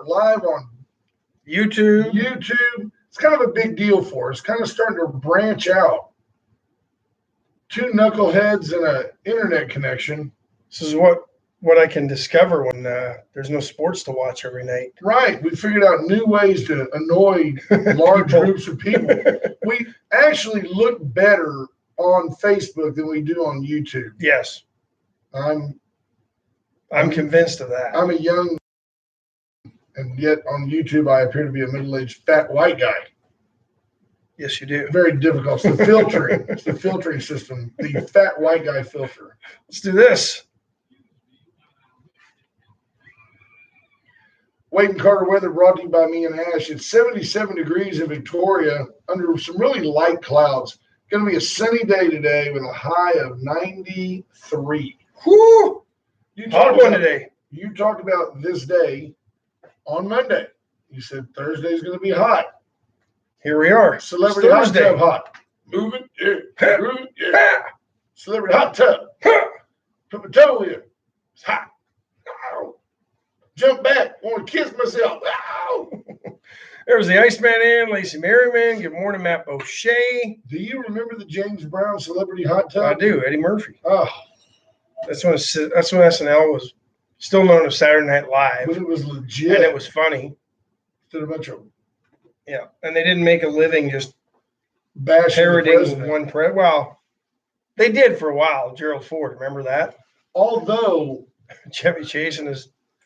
live on YouTube. It's kind of a big deal for us. Kind of starting to branch out. 2 knuckleheads and an internet connection. This is what I can discover when there's no sports to watch every night. Right. We figured out new ways to annoy large groups of people. We actually look better on Facebook than we do on YouTube. Yes. I'm convinced of that. I'm a young, and yet on YouTube I appear to be a middle-aged fat white guy. Yes, you do. Very difficult. It's the filtering. It's the filtering system. The fat white guy filter. Let's do this. Wade and Carter weather brought to you by me and Ash. It's 77 degrees in Victoria under some really light clouds. Going to be a sunny day today with a high of 93. Whoo! Hot one today. You talked about this day on Monday. You said Thursday's going to be hot. Here we are. Celebrity hot tub hot. Move it, yeah. Move it, yeah. Celebrity hot tub. Put my toe in. It's hot. Ow. Jump back. Want to kiss myself. Ow. There's the Iceman in, Lacey Merriman. Good morning, Matt O'Shea. Do you remember the James Brown Celebrity Hot Tub? I do. Eddie Murphy. Oh. That's when SNL was still known as Saturday Night Live. But it was legit. And it was funny. Did a bunch of Yeah, and they didn't make a living just parroting one president. Well, they did for a while. Gerald Ford, remember that? Although Chevy Chase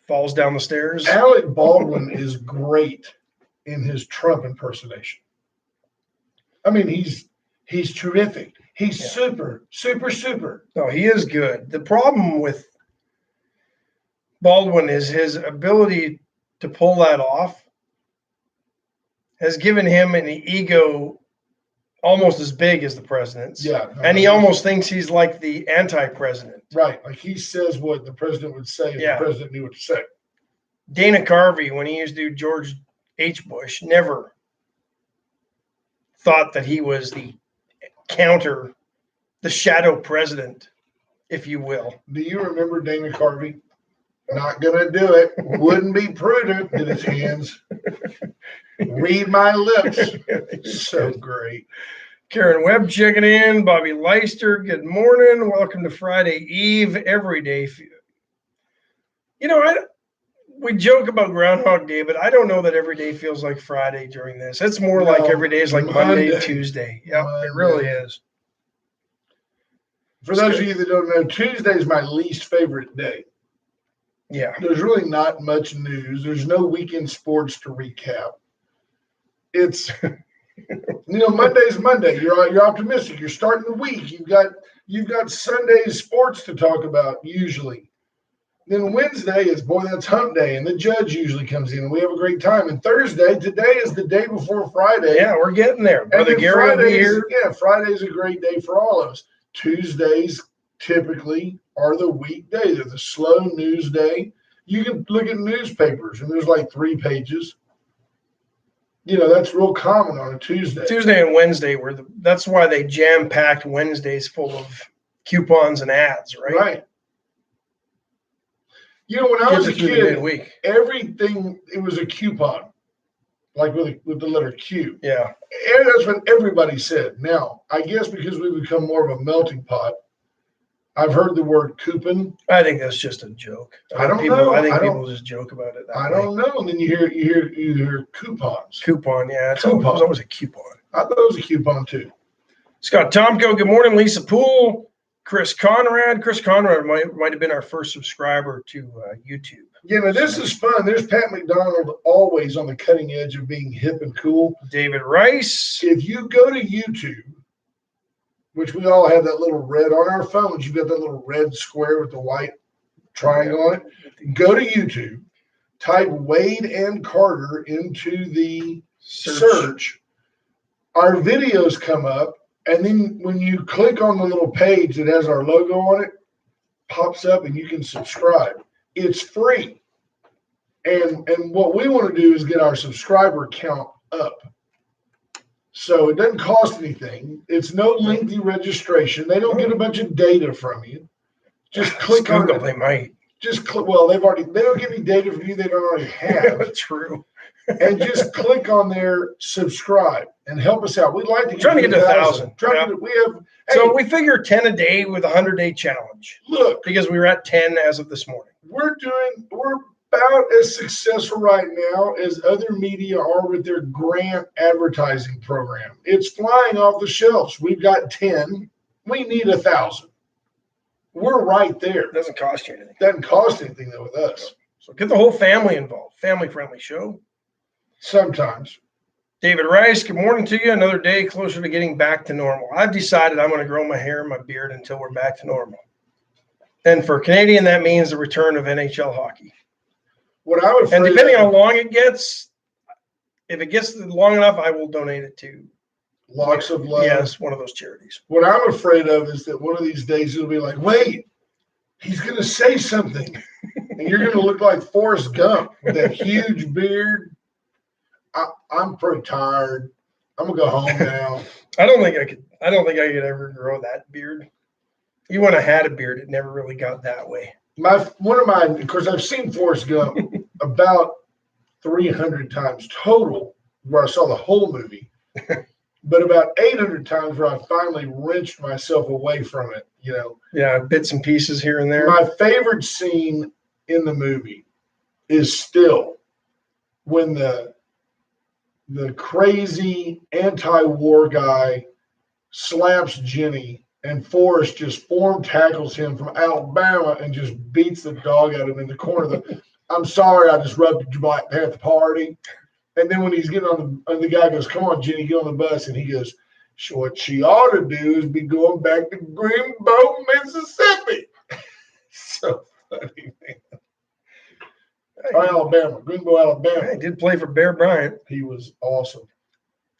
falls down the stairs. Alec Baldwin is great in his Trump impersonation. I mean, he's terrific. He's super, super, super. No, he is good. The problem with Baldwin is his ability to pull that off has given him an ego almost as big as the president's. Yeah. And he almost thinks he's like the anti-president. Right. Like he says what the president would say if the president knew what to say. Dana Carvey, when he used to do George H. Bush, never thought that he was the shadow president, if you will. Do you remember Dana Carvey? Not going to do it. Wouldn't be prudent in his hands. Read my lips. So great. Karen Webb checking in. Bobby Leister, good morning. Welcome to Friday Eve. Every day. You know, we joke about Groundhog Day, but I don't know that every day feels like Friday during this. It's more like every day is like Monday, Tuesday. Yeah, it really is. For those of you that don't know, Tuesday is my least favorite day. Yeah. There's really not much news. There's no weekend sports to recap. It's, Monday's Monday. You're optimistic. You're starting the week. You've got Sunday's sports to talk about usually. Then Wednesday is, that's hump day, and the judge usually comes in, and we have a great time. And Thursday, today is the day before Friday. Yeah, we're getting there. Brother Gary will be here. Yeah, Friday's a great day for all of us. Tuesdays typically are the weekday. They're the slow news day. You can look at newspapers, and there's like 3 pages. That's real common on a Tuesday. Tuesday and Wednesday that's why they jam-packed Wednesdays full of coupons and ads, right? Right. When I was a kid, everything, it was a coupon, like with the letter Q. Yeah. And that's what everybody said. Now, I guess because we've become more of a melting pot, I've heard the word coupon. I think that's just a joke. I don't know. I think people just joke about it. I don't know. And then you hear coupons. Coupon, yeah. It's always a coupon. I thought it was a coupon too. Scott Tomko, good morning. Lisa Poole, Chris Conrad. Chris Conrad might have been our first subscriber to YouTube. Yeah, but this is fun. There's Pat McDonald, always on the cutting edge of being hip and cool. David Rice. If you go to YouTube, which we all have that little red on our phones, you've got that little red square with the white triangle on it. Go to YouTube, type Wade and Carter into the search. Our videos come up, and then when you click on the little page that has our logo on it, pops up and you can subscribe. It's free. And what we want to do is get our subscriber count up. So it doesn't cost anything. It's no lengthy registration. They don't get a bunch of data from you. Just click on it. They might. Well, they don't give you data from you they don't already have. True. And just click on their subscribe and help us out. We'd like to Trying to get to 1,000. So we figure 10 a day with a 100-day challenge. Look, because we were at 10 as of this morning. We're about as successful right now as other media are with their grant advertising program. It's flying off the shelves. We've got 10. We need 1,000. We're right there. It doesn't cost you anything. Doesn't cost anything though with us. So get the whole family involved. Family-friendly show. Sometimes. David Rice, good morning to you. Another day closer to getting back to normal. I've decided I'm going to grow my hair and my beard until we're back to normal. And for Canadian, that means the return of NHL hockey. What I would, and depending on how long it gets, if it gets long enough, I will donate it to Locks of Love. Yes, one of those charities. What I'm afraid of is that one of these days it'll be like, wait, he's going to say something, and you're going to look like Forrest Gump with that huge beard. I'm pretty tired. I'm gonna go home now. I don't think I could ever grow that beard. Even when I had a beard, it never really got that way. Of course, I've seen Forrest Gump about 300 times total, where I saw the whole movie, but about 800 times where I finally wrenched myself away from it. Yeah, bits and pieces here and there. My favorite scene in the movie is still when the crazy anti-war guy slaps Jenny and Forrest just form tackles him from Alabama and just beats the dog out of him in the corner. I'm sorry, I disrupted your Black Panther party. And then when he's getting on the guy goes, come on, Jenny, get on the bus. And he goes, what she ought to do is be going back to Greenbow, Mississippi. So funny, man. Alabama, Greenbow, Alabama. I did play for Bear Bryant. He was awesome.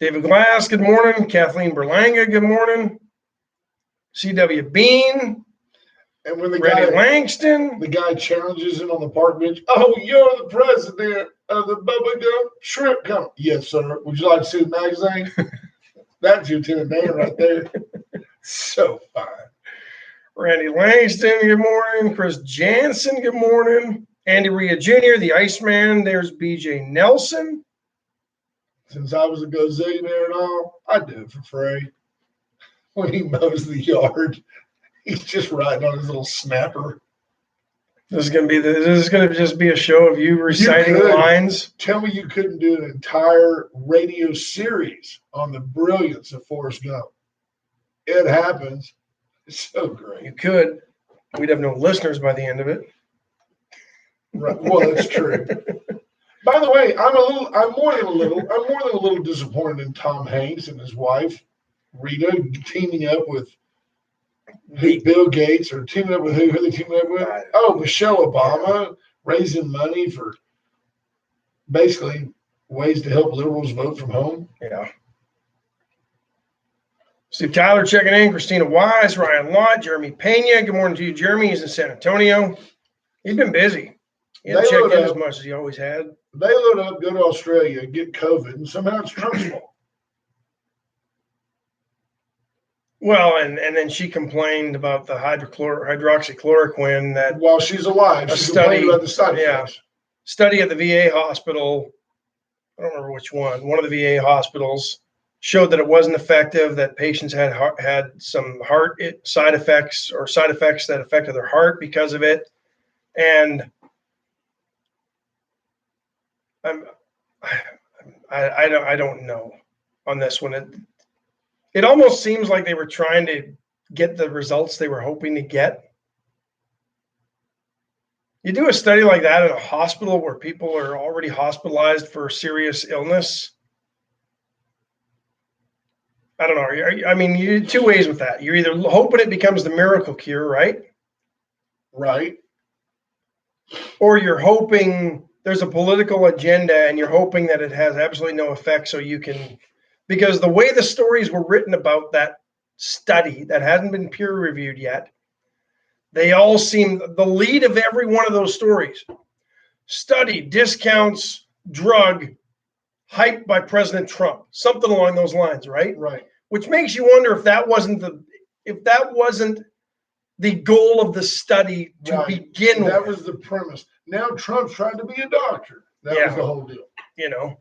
David Glass, good morning. Kathleen Berlanga, good morning. C.W. Bean. And when the guy challenges him on the park bench, oh, you're the president of the Bubblegum Shrimp Company. Yes, sir. Would you like to see the magazine? That's Lieutenant Dan right there. So fine. Randy Langston, good morning. Chris Jansen, good morning. Andy Ria Jr., the Iceman. There's BJ Nelson. Since I was a gazillionaire and all, I do it for free. When he mows the yard, he's just riding on his little snapper. This is going to just be a show of you reciting lines. Tell me you couldn't do an entire radio series on the brilliance of Forrest Gump. It happens. It's so great. You could. We'd have no listeners by the end of it. Right. Well, that's true. By the way, I'm more than a little disappointed in Tom Hanks and his wife, Rita, teaming up with Bill Gates, or teaming up with who? Who are they teaming up with? Oh, Michelle Obama, raising money for basically ways to help liberals vote from home. Yeah. Steve Tyler checking in. Christina Wise, Ryan Lott, Jeremy Pena. Good morning to you, Jeremy. He's in San Antonio. He's been busy. He hasn't checked in as much as he always had. They load up, go to Australia, get COVID, and somehow it's Trump's fault. Well, and then she complained about the hydroxychloroquine that while she's alive, she's complaining about the side effects. Study at the VA hospital, I don't remember which one of the VA hospitals showed that it wasn't effective, that patients had some heart side effects that affected their heart because of it. And I don't know on this one. It almost seems like they were trying to get the results they were hoping to get. You do a study like that at a hospital where people are already hospitalized for serious illness. I don't know. I mean, you two ways with that. You're either hoping it becomes the miracle cure, right? Right. Or you're hoping there's a political agenda and you're hoping that it has absolutely no effect so you can, because the way the stories were written about that study that hasn't been peer reviewed yet, they all seem, the lead of every one of those stories, study discounts drug hyped by President Trump, something along those lines, right? Right. Which makes you wonder if that wasn't the goal of the study to begin with. That was the premise. Now Trump's trying to be a doctor. That was the whole deal. You know,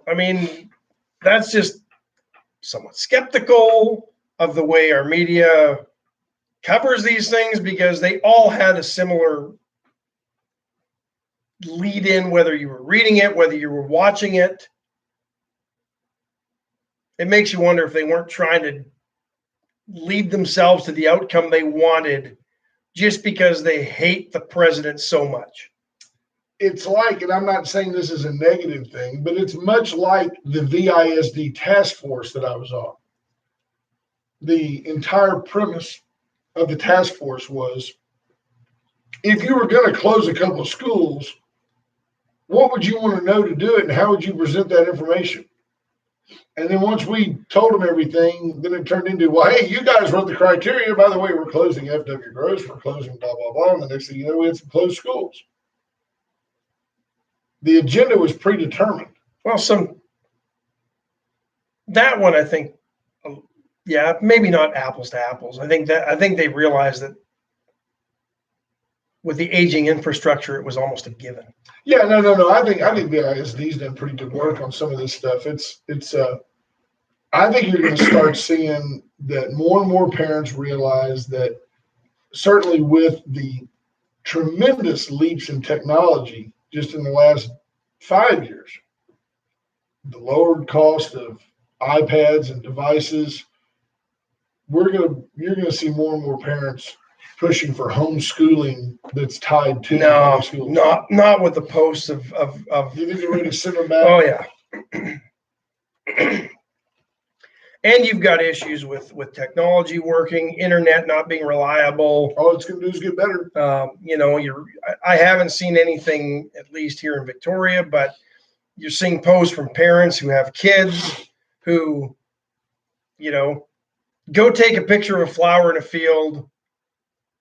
I mean, that's just somewhat skeptical of the way our media covers these things, because they all had a similar lead in, whether you were reading it, whether you were watching it. It makes you wonder if they weren't trying to lead themselves to the outcome they wanted just because they hate the president so much. It's like, and I'm not saying this is a negative thing, but it's much like the VISD task force that I was on. The entire premise of the task force was, if you were going to close a couple of schools, what would you want to know to do it, and how would you present that information? And then once we told them everything, then it turned into, well, hey, you guys wrote the criteria. By the way, we're closing FW Gross, we're closing blah, blah, blah. And the next thing you know, we had some closed schools. The agenda was predetermined. Well, that one, I think, yeah, maybe not apples to apples. I think they realized that with the aging infrastructure, it was almost a given. Yeah, no. I think VISD's done pretty good work on some of this stuff. I think you're going to start seeing that more and more parents realize that, certainly with the tremendous leaps in technology just in the last 5 years, the lowered cost of iPads and devices, you're going to see more and more parents pushing for homeschooling that's tied to homeschool. Not with the posts of. You think they're ready to send them back? Oh yeah. And you've got issues with technology working, internet not being reliable. All it's going to do is get better. I haven't seen anything, at least here in Victoria, but you're seeing posts from parents who have kids who, go take a picture of a flower in a field,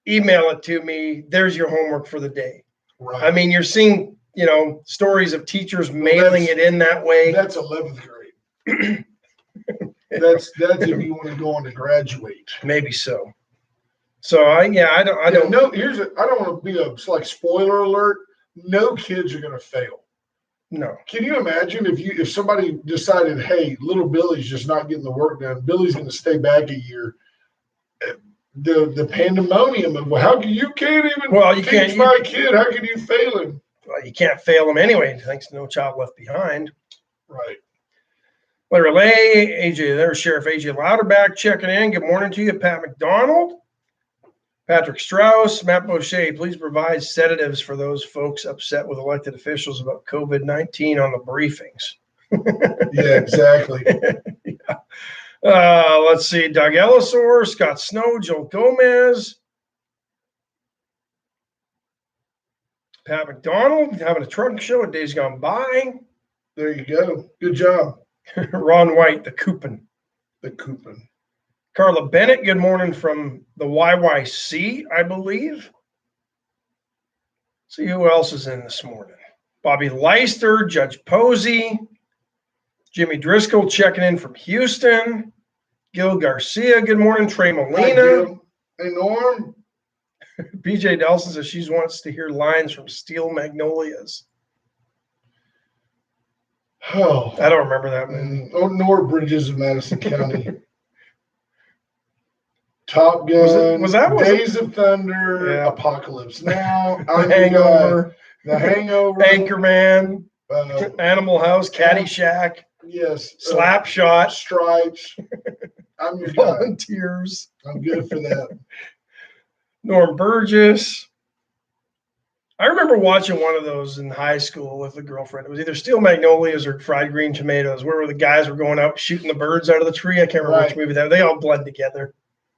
email it to me. There's your homework for the day. Right. I mean, you're seeing, stories of teachers mailing it in that way. That's 11th grade. That's if you want to go on to graduate. Maybe so. So I don't know. I don't want to be like spoiler alert. No kids are going to fail. No. Can you imagine if somebody decided, hey, little Billy's just not getting the work done, Billy's going to stay back a year. The pandemonium of, well, you can't even teach my kid. How can you fail him? Well, you can't fail him anyway, thanks to No Child Left Behind. Right. Larry Lay, AJ, there's Sheriff AJ Louderback checking in. Good morning to you. Pat McDonald, Patrick Strauss, Matt Boucher, please provide sedatives for those folks upset with elected officials about COVID-19 on the briefings. Yeah, exactly. Yeah. Let's see. Doug Ellisor, Scott Snow, Joel Gomez, Pat McDonald, having a trunk show at Days Gone By. There you go. Good job. Ron White, the Coupon. Carla Bennett, good morning from the YYC, I believe. See who else is in this morning. Bobby Leister, Judge Posey, Jimmy Driscoll checking in from Houston. Gil Garcia, good morning. Trey Molina. Hey, Norm. BJ Delson says she wants to hear lines from Steel Magnolias. Oh, I don't remember that movie. Nor Bridges of Madison County. Top Gun. Was that Days of Thunder? Yeah. Apocalypse Now. The Hangover. The Hangover. Anchorman. Animal House. Caddyshack. Yes. Slapshot. Stripes. I'm your Volunteers. I'm good for that. Norm Burgess. I remember watching one of those in high school with a girlfriend. It was either Steel Magnolias or Fried Green Tomatoes, where the guys were going out shooting the birds out of the tree. I can't remember which movie that was. They all blend together.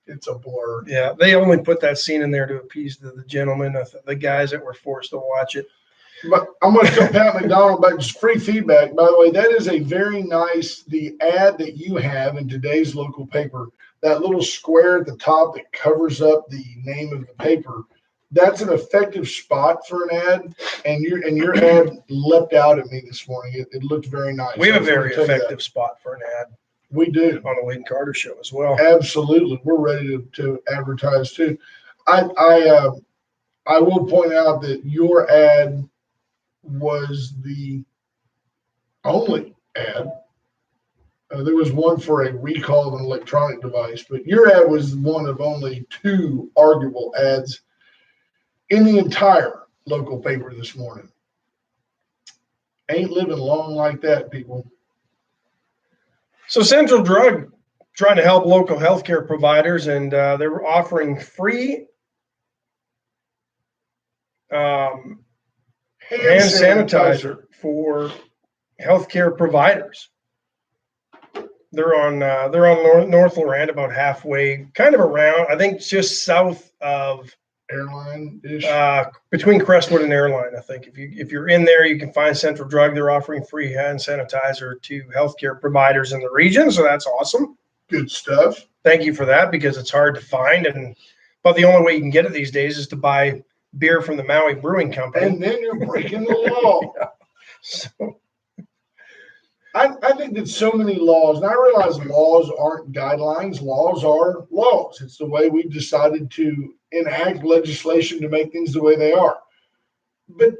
It's a blur. Yeah, they only put that scene in there to appease the gentlemen, the guys that were forced to watch it. But I'm going to tell Pat McDonald about just free feedback. By the way, that is a very nice, the ad that you have in today's local paper, that little square at the top that covers up the name of the paper. That's an effective spot for an ad, and your ad leapt out at me this morning. It looked very nice. We have a very effective spot for an ad. We do. On the Wade Carter Show as well. Absolutely. We're ready to advertise too. I will point out that your ad was the only ad. There was one for a recall of an electronic device, but your ad was one of only 2 arguable ads in the entire local paper this morning. Ain't living long like that, people. So Central Drug trying to help local healthcare providers, and they're offering free hand sanitizer for healthcare providers. They're on North Lorraine, about halfway, kind of around, I think just south of Airline-ish. Between Crestwood and Airline. I think if you're in there, you can find Central Drug. They're offering free hand sanitizer to healthcare providers in the region, so that's awesome. Good stuff. Thank you for that, because it's hard to find, but the only way you can get it these days is to buy beer from the Maui Brewing Company. And then you're breaking the law. Yeah. So I think that so many laws, and I realize laws aren't guidelines. Laws are laws. It's the way we've decided to enact legislation to make things the way they are. But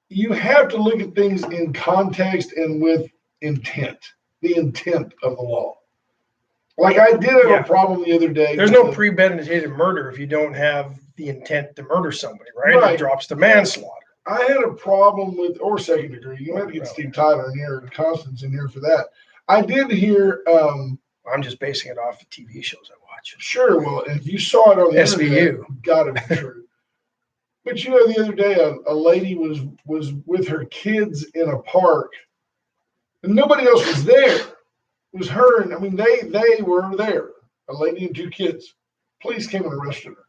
you have to look at things in context and with intent, the intent of the law. Like I did have a problem the other day. There's no premeditated murder if you don't have the intent to murder somebody, right? It drops to manslaughter. I had a problem with, or second degree. You have to get Steve Tyler in here and Constance in here for that. I did hear. I'm just basing it off the TV shows I watch. Sure. Well, if you saw it on the SVU, internet, gotta be true. But you know, the other day, a lady was with her kids in a park, and nobody else was there. It was her, and I mean, they were there. A lady and 2 kids. Police came and arrested her.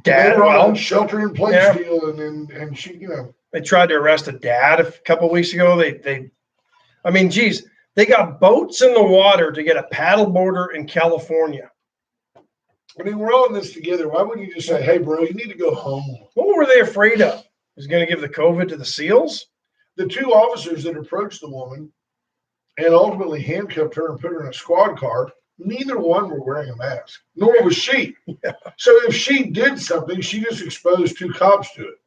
They were on shelter in place deal, and she, you know. They tried to arrest a dad a couple of weeks ago. I mean, geez, they got boats in the water to get a paddleboarder in California. I mean, we're all in this together. Why wouldn't you just say, hey, bro, you need to go home? What were they afraid of? Was going to give the COVID to the SEALs? The 2 officers that approached the woman and ultimately handcuffed her and put her in a squad car, neither one were wearing a mask, nor was she. Yeah. So if she did something, she just exposed 2 cops to it.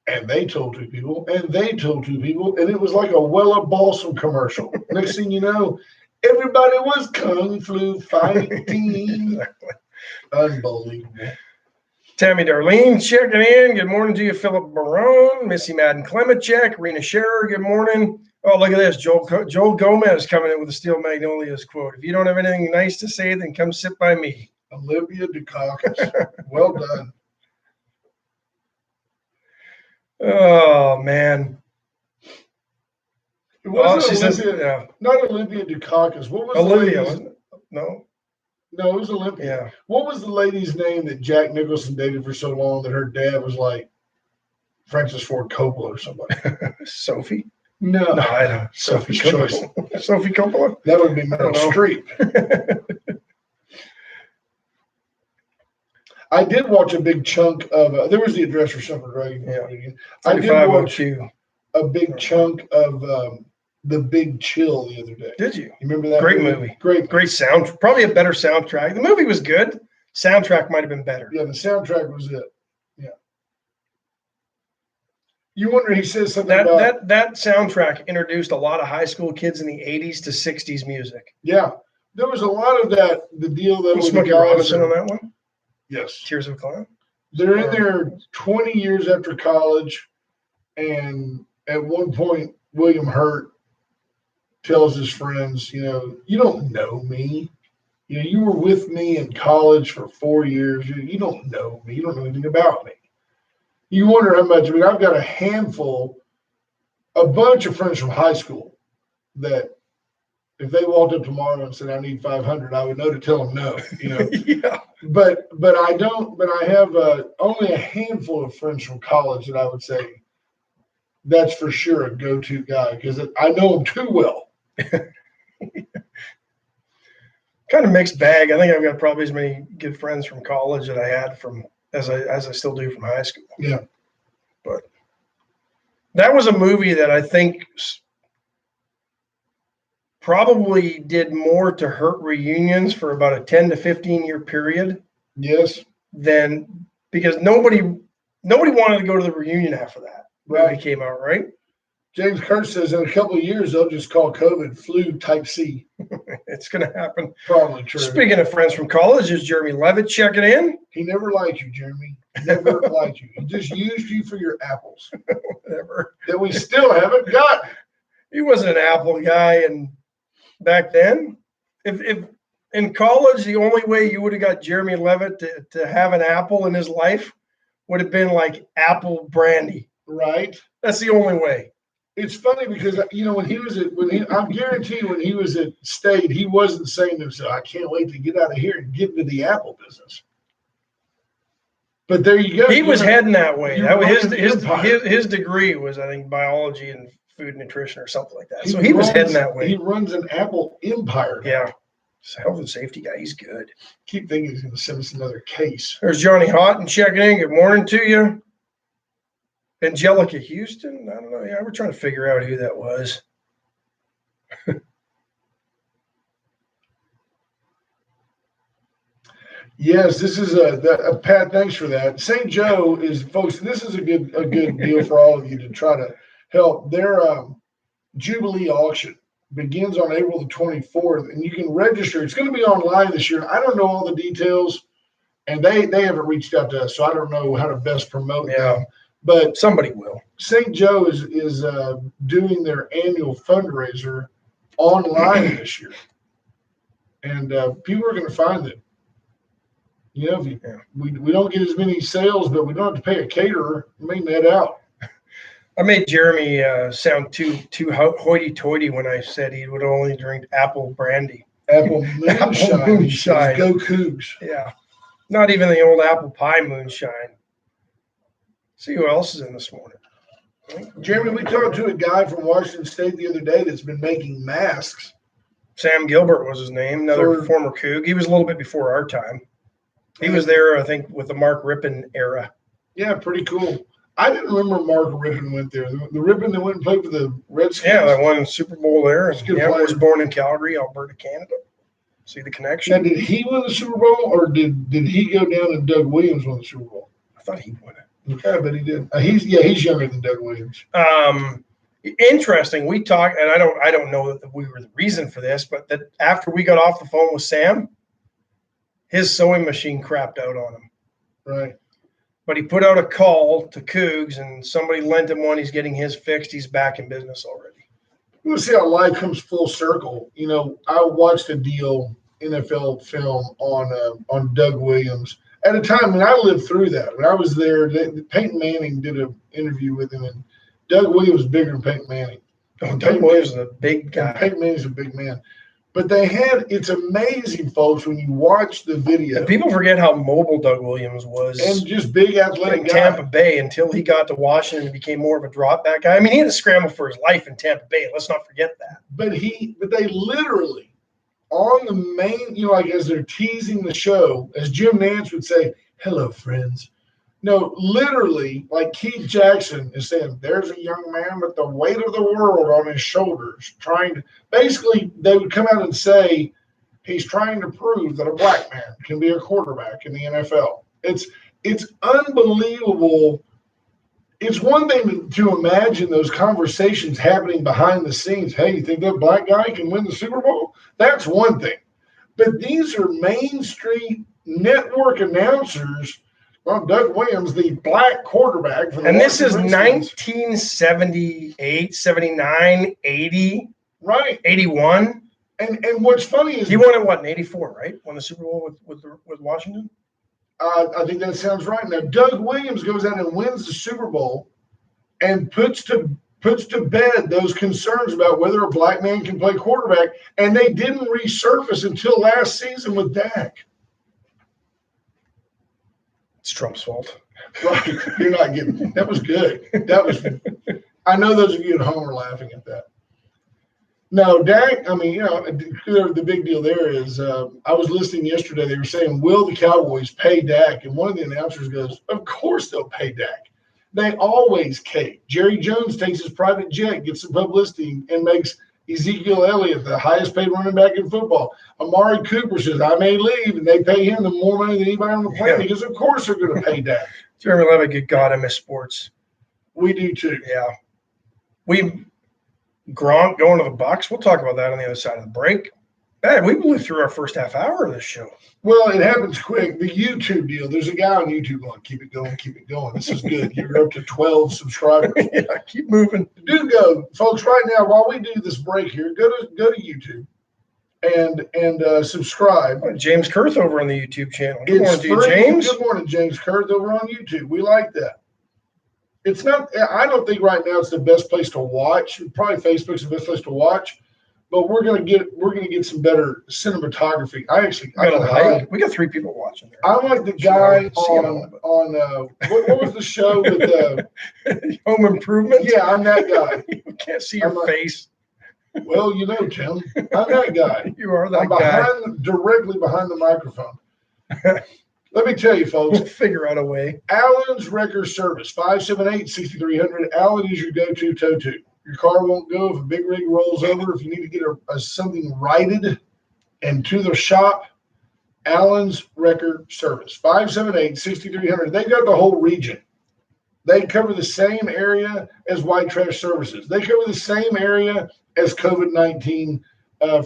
And they told 2 people, and they told 2 people, and it was like a Wella Balsam commercial. Next thing you know, everybody was kung flu fighting. Unbelievable. Tammy Darlene checking in. Good morning to you, Philip Barone, Missy Madden Clemacek, Rena Scherer. Good morning. Oh, look at this. Joel Gomez coming in with the Steel Magnolias quote. If you don't have anything nice to say, then come sit by me. Olivia Dukakis. Well done. Oh, man. It wasn't she Olivia, says, yeah. Not Olivia Dukakis. What was Olivia, wasn't it? No, it was Olympia. Yeah. What was the lady's name that Jack Nicholson dated for so long that her dad was like Francis Ford Coppola or somebody? Sophie? No, I don't. Sophie's Choice. Sophie Coppola? That would be Meryl Streep. I did watch a big chunk of. There was the address for Supper Dragon. Yeah. I did watch a big chunk of The Big Chill the other day. Did you? You remember that? Great movie. Great sound. Probably a better soundtrack. The movie was good. Soundtrack might have been better. Yeah, the soundtrack was it. Yeah. You wonder, he says something about that soundtrack introduced a lot of high school kids in the 80s to 60s music. Yeah. There was a lot of that, the deal that was Smokey Robinson on that one? Yes. Tears of a Clown? They're in there 20 years after college, and at one point, William Hurt tells his friends, you know, you don't know me. You know, you were with me in college for 4 years. You don't know me. You don't know anything about me. You wonder how much. I mean, I've got a bunch of friends from high school that if they walked up tomorrow and said, I need 500, I would know to tell them no, you know. Yeah. But I have only a handful of friends from college that I would say that's for sure a go-to guy because I know him too well. Kind of mixed bag. I think I've got probably as many good friends from college that I had as I still do from high school. Yeah. But that was a movie that I think probably did more to hurt reunions for about a 10 to 15 year period Yes. then because nobody wanted to go to the reunion after that. When Right. it came out, right? James Kirk says in a couple of years they'll just call COVID flu type C. It's going to happen. Probably true. Speaking of friends from college, is Jeremy Levitt checking in? He never liked you, Jeremy. Never liked you. He just used you for your apples. Whatever. That we still haven't gotten. He wasn't an Apple guy, and back then, if in college the only way you would have got Jeremy Levitt to have an apple in his life would have been like apple brandy. Right. That's the only way. It's funny because when he was I guarantee when he was at State, he wasn't saying to himself, "I can't wait to get out of here and get into the apple business." But there you go. He was heading that way. That was his degree was, I think, biology and food nutrition or something like that. So he was heading that way. He runs an apple empire now. Yeah. He's a health and safety guy. He's good. Keep thinking he's going to send us another case. There's Johnny Houghton checking in. Good morning to you. Angelica Houston? I don't know. Yeah, we're trying to figure out who that was. Yes, this is a Pat. Thanks for that. St. Joe is, folks. This is a good deal for all of you to try to help. Their Jubilee auction begins on April the 24th, and you can register. It's going to be online this year. I don't know all the details, and they haven't reached out to us, so I don't know how to best promote them. But somebody will. St. Joe is doing their annual fundraiser online this year, and people are going to find it. We don't get as many sales, but we don't have to pay a caterer. We may net out. I made Jeremy sound too hoity-toity when I said he would only drink apple brandy. Apple moonshine. Go Cougs. Yeah. Not even the old apple pie moonshine. See who else is in this morning. Jeremy, we talked to a guy from Washington State the other day that's been making masks. Sam Gilbert was his name, another former Coug. He was a little bit before our time. He was there, I think, with the Mark Rippon era. Yeah, pretty cool. I didn't remember Mark Rippon went there. The Rippon that went and played for the Redskins. Yeah, that won the Super Bowl there. And, was born in Calgary, Alberta, Canada. See the connection? Now, did he win the Super Bowl, or did he go down and Doug Williams won the Super Bowl? I thought he won it. Okay, but he did. He's younger than Doug Williams. Interesting. We talked, and I don't know that we were the reason for this, but that after we got off the phone with Sam, his sewing machine crapped out on him. Right. But he put out a call to Cougs, and somebody lent him one. He's getting his fixed. He's back in business already. We'll see how life comes full circle. I watched a deal NFL film on Doug Williams at a time when I lived through that. When I was there, Peyton Manning did an interview with him, and Doug Williams was bigger than Peyton Manning. Doug Williams is a big guy. Peyton Manning's a big man. But it's amazing, folks, when you watch the video. And people forget how mobile Doug Williams was. And just big athletic in Tampa Bay until he got to Washington and became more of a drop back guy. I mean, he had to scramble for his life in Tampa Bay. Let's not forget that. But they literally, on the main, like as they're teasing the show, as Jim Nantz would say, "Hello, friends." No, literally, like Keith Jackson is saying, there's a young man with the weight of the world on his shoulders basically, they would come out and say, he's trying to prove that a black man can be a quarterback in the NFL. It's unbelievable. It's one thing to imagine those conversations happening behind the scenes. Hey, you think that black guy can win the Super Bowl? That's one thing. But these are Main Street network announcers. Well, Doug Williams, the black quarterback. And this is 1978, 79, 80. Right. 81. And what's funny is he won it, in 84, right? Won the Super Bowl with Washington? I think that sounds right. Now, Doug Williams goes out and wins the Super Bowl and puts to bed those concerns about whether a black man can play quarterback, and they didn't resurface until last season with Dak. It's Trump's fault. Right. You're not getting that was good. I know those of you at home are laughing at that. No, Dak, the big deal there is I was listening yesterday. They were saying, will the Cowboys pay Dak? And one of the announcers goes, of course they'll pay Dak. They always cave. Jerry Jones takes his private jet, gets some publicity, and makes Ezekiel Elliott, the highest paid running back in football. Amari Cooper says, I may leave, and they pay him the more money than anybody on the planet because, of course, they're going to pay that. Jeremy Levitt, good God, I miss sports. We do too. Yeah. Gronk going to the Bucs. We'll talk about that on the other side of the break. Man, we blew through our first half hour of this show. Well, it happens quick. The YouTube deal, there's a guy on YouTube going, keep it going, keep it going. This is good. You're up to 12 subscribers. Yeah, keep moving. Do go. Folks, right now, while we do this break here, go to YouTube and subscribe. James Kurth over on the YouTube channel. Good It's morning to you, free. James. Good morning, James Kurth over on YouTube. We like that. It's not, I don't think right now it's the best place to watch. Probably Facebook's the best place to watch. But we're gonna get some better cinematography. We got 3 people watching there. I like the guy on what was the show with Home Improvement? Yeah, I'm that guy. You can't see your face. Well, you know, Tim, I'm that guy. You are that guy. Directly behind the microphone. Let me tell you, folks. We'll figure out a way. Allen's Wrecker Service, 578-6300. Allen is your go-to tow-to. Your car won't go if a big rig rolls over. If you need to get something righted and to the shop, Allen's Wrecker Service, 578-6300. They got the whole region. They cover the same area as White Trash Services. They cover the same area as COVID-19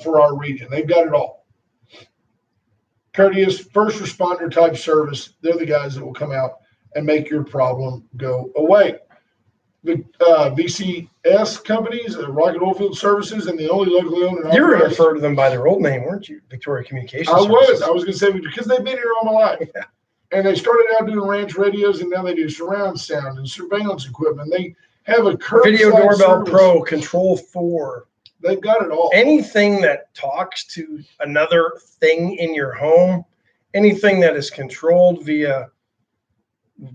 for our region. They've got it all. Courteous, first responder type service. They're the guys that will come out and make your problem go away. The VCS companies, Rocket Oilfield Services, and the only locally owned and you were going to refer to them by their old name, weren't you? Victoria Communications. I was going to say because they've been here all my life. Yeah. And they started out doing ranch radios, and now they do surround sound and surveillance equipment. They have a Video Doorbell service. Pro, Control 4. They've got it all. Anything that talks to another thing in your home, anything that is controlled via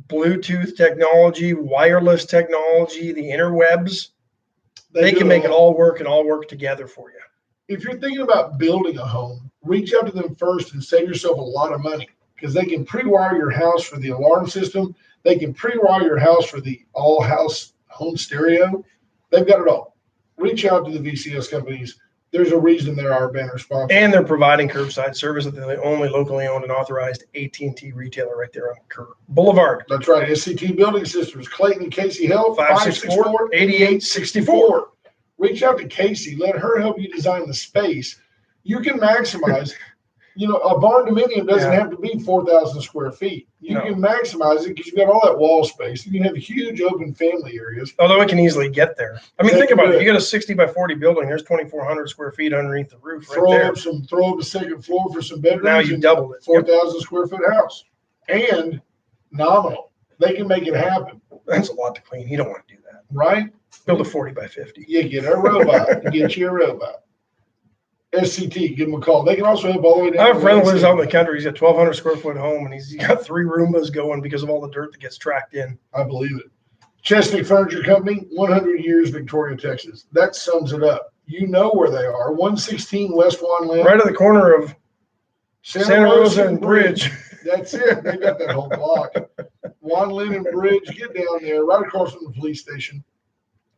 Bluetooth technology, wireless technology, the interwebs, they can make it all work and all work together for you. If you're thinking about building a home, reach out to them first and save yourself a lot of money because they can pre-wire your house for the alarm system. They can pre-wire your house for the all-house home stereo. They've got it all. Reach out to the VCS companies. There's a reason they're our banner sponsor. And they're providing curbside service. They're the only locally owned and authorized AT&T retailer right there on Kerr Boulevard. That's right. SCT Building Systems, Clayton and Casey Health, 564-8864. Reach out to Casey. Let her help you design the space. You can maximize. A barn dominium doesn't have to be 4,000 square feet. You can maximize it because you've got all that wall space. You can have huge open family areas. Although it can easily get there. I mean, think about it. You got a 60 by 40 building. There's 2,400 square feet underneath the roof right there. Throw up a second floor for some bedrooms. Now you doubled it. 4,000 square foot house. And nominal. They can make it happen. That's a lot to clean. You don't want to do that. Right? Build a 40 by 50. You get a robot. Get you a robot. SCT, give them a call. They can also help all the way down. I have a friend who lives out in the country. He's got 1,200 square foot home, and he's got 3 Roombas going because of all the dirt that gets tracked in. I believe it. Chesney Furniture Company, 100 years, Victoria, Texas. That sums it up. You know where they are. 116 West Juan Lynn. Right at the corner of Santa Rosa and Bridge. That's it. They got that whole block. Juan Lynn and Bridge. Get down there, right across from the police station.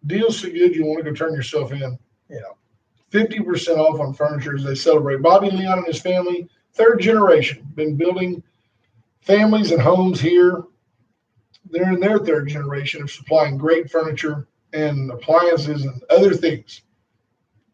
Deals so good you want to go turn yourself in. Yeah. 50% off on furniture as they celebrate. Bobby Leon and his family, 3rd generation, been building families and homes here. They're in their 3rd generation of supplying great furniture and appliances and other things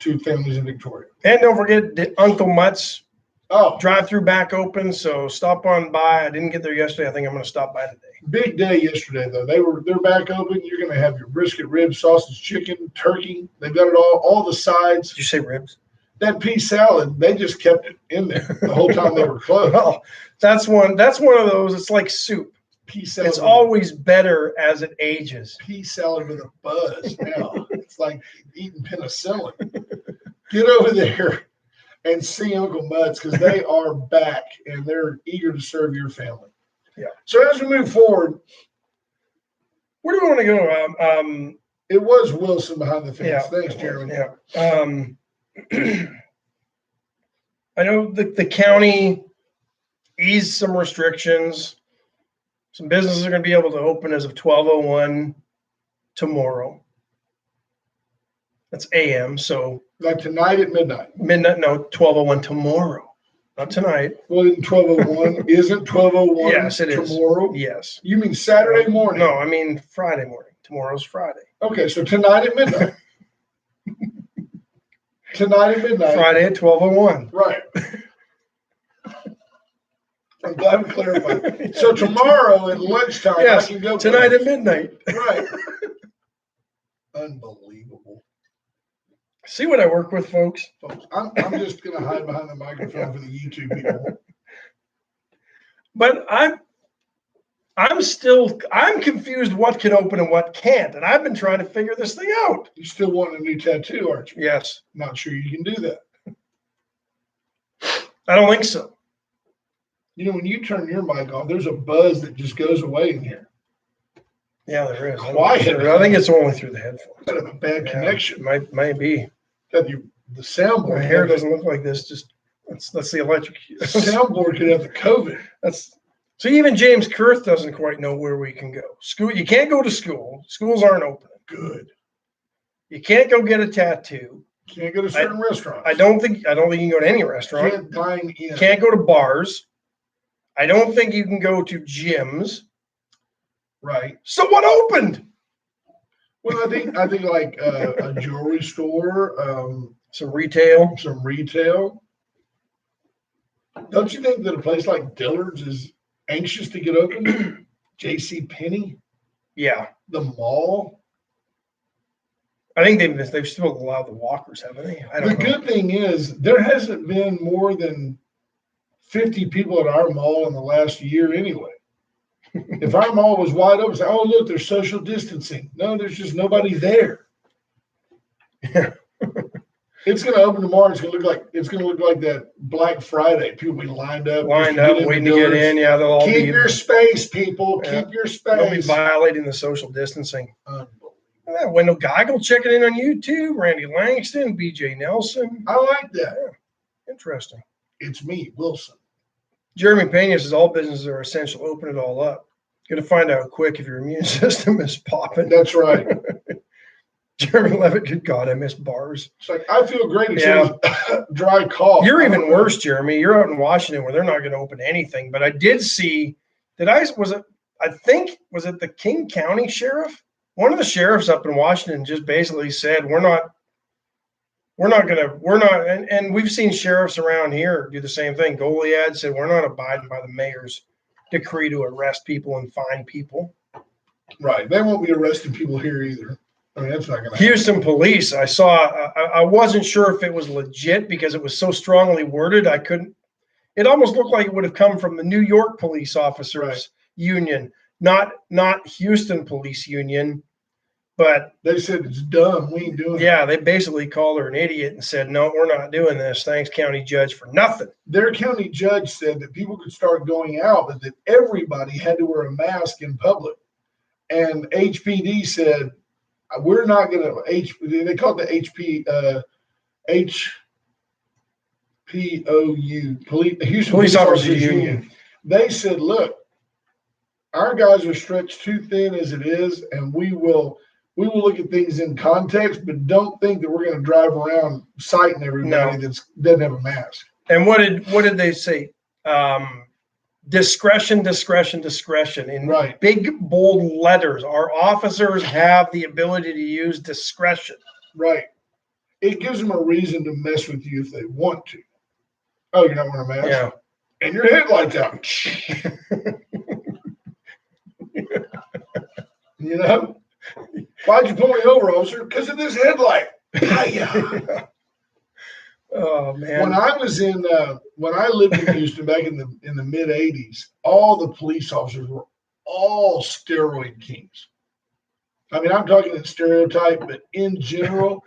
to families in Victoria. And don't forget Uncle Mutt's Oh, drive-through back open, so stop on by. I didn't get there yesterday. I think I'm going to stop by today. Big day yesterday, though. They're back open. You're going to have your brisket, ribs, sausage, chicken, turkey. They've got it all the sides. Did you say ribs? That pea salad, they just kept it in there the whole time they were closed. Well, that's one of those. It's like soup. Pea salad. It's always better as it ages. Pea salad with a buzz now. It's like eating penicillin. Get over there and see Uncle Mutt's because they are back and they're eager to serve your family. Yeah. So as we move forward, where do we want to go? It was Wilson behind the fence. Yeah, Thanks, Jeremy. Yeah. I know the county eased some restrictions. Some businesses are going to be able to open as of 12:01 tomorrow. That's AM. So Like tonight at midnight. midnight. No, 12:01 tomorrow, not tonight. Well, isn't 12:01? Isn't 12:01 Yes, it is. tomorrow? Yes. You mean Saturday morning? No, I mean Friday morning. Tomorrow's Friday. Okay, so tonight at midnight. Tonight at midnight. Friday at 12:01. Right. I'm glad we clarified. So tomorrow at lunchtime, Yes, I can go tonight at midnight. Right. Unbelievable. See what I work with, folks? Folks, I'm just going to hide behind the microphone for the YouTube people. But I'm confused what can open and what can't. And I've been trying to figure this thing out. You still want a new tattoo, aren't you? Yes. Not sure you can do that. I don't think so. You know, when you turn your mic off, there's a buzz that just goes away in here. Yeah, there is. Quiet. I think it's only through the headphones. Kind of a bad connection. Might be. That the soundboard. My hair doesn't look like this. Just that's the electric. The soundboard could have the COVID. So even James Kurth doesn't quite know where we can go. School, you can't go to school. Schools aren't open. Good. You can't go get a tattoo. Can't go to certain restaurants. I don't think you can go to any restaurant. Can't dine in. Can't go to bars. I don't think you can go to gyms. Right. So what opened? Well, I think like a jewelry store, Some retail. some retail. Don't you think that a place like Dillard's is anxious to get open? J.C. Penney, Yeah. the mall. I think they've still allowed the walkers, haven't they? I don't know. Good thing is there hasn't been more than 50 people at our mall in the last year anyway. If our mall was wide open, say, oh, look, there's social distancing. No, there's just nobody there. Yeah. It's going to open tomorrow. It's going to look like that Black Friday. People be lined up, waiting to get in. Yeah, they'll all keep your space, people. Yeah. Keep your They'll be space. violating the social distancing. Unbelievable. Yeah, Wendell Geigel checking in on YouTube. Randy Langston, B.J. Nelson. I like that. Interesting. It's me, Wilson. Jeremy Pena says all businesses are essential. Open it all up. Going to find out quick if your immune system is popping. That's right. Jeremy Levitt, good God, I miss bars. It's like, I feel great except dry cough. You're even worse, Jeremy. You're out in Washington where they're not going to open anything. But I did see was it the King County sheriff? One of the sheriffs up in Washington just basically said, and we've seen sheriffs around here do the same thing. Goliad said, we're not abiding by the mayor's decree to arrest people and fine people. Right. They won't be arresting people here either. I mean, that's not going to happen. Houston police, I saw, I wasn't sure if it was legit because it was so strongly worded. It almost looked like it would have come from the New York police officers union, not Houston police union. But they said it's dumb. We ain't doing it. Yeah, they basically called her an idiot and said, no, we're not doing this. Thanks, county judge, for nothing. Their county judge said that people could start going out, but that everybody had to wear a mask in public. And HPD said, we're not going to, they call it the HPOU, Houston Police Officers Union. They said, look, our guys are stretched too thin as it is, and we will look at things in context, but don't think that we're going to drive around citing everybody that doesn't have a mask. And what did they say? Discretion in big bold letters. Our officers have the ability to use discretion. Right. It gives them a reason to mess with you if they want to. Oh, you're not wearing a mask? Yeah. And your headlights out. You know? Why'd you pull me over, officer? Because of this headlight. Oh man! When I lived in Houston back in the mid '80s, all the police officers were all steroid kings. I mean, I'm talking in stereotype, but in general,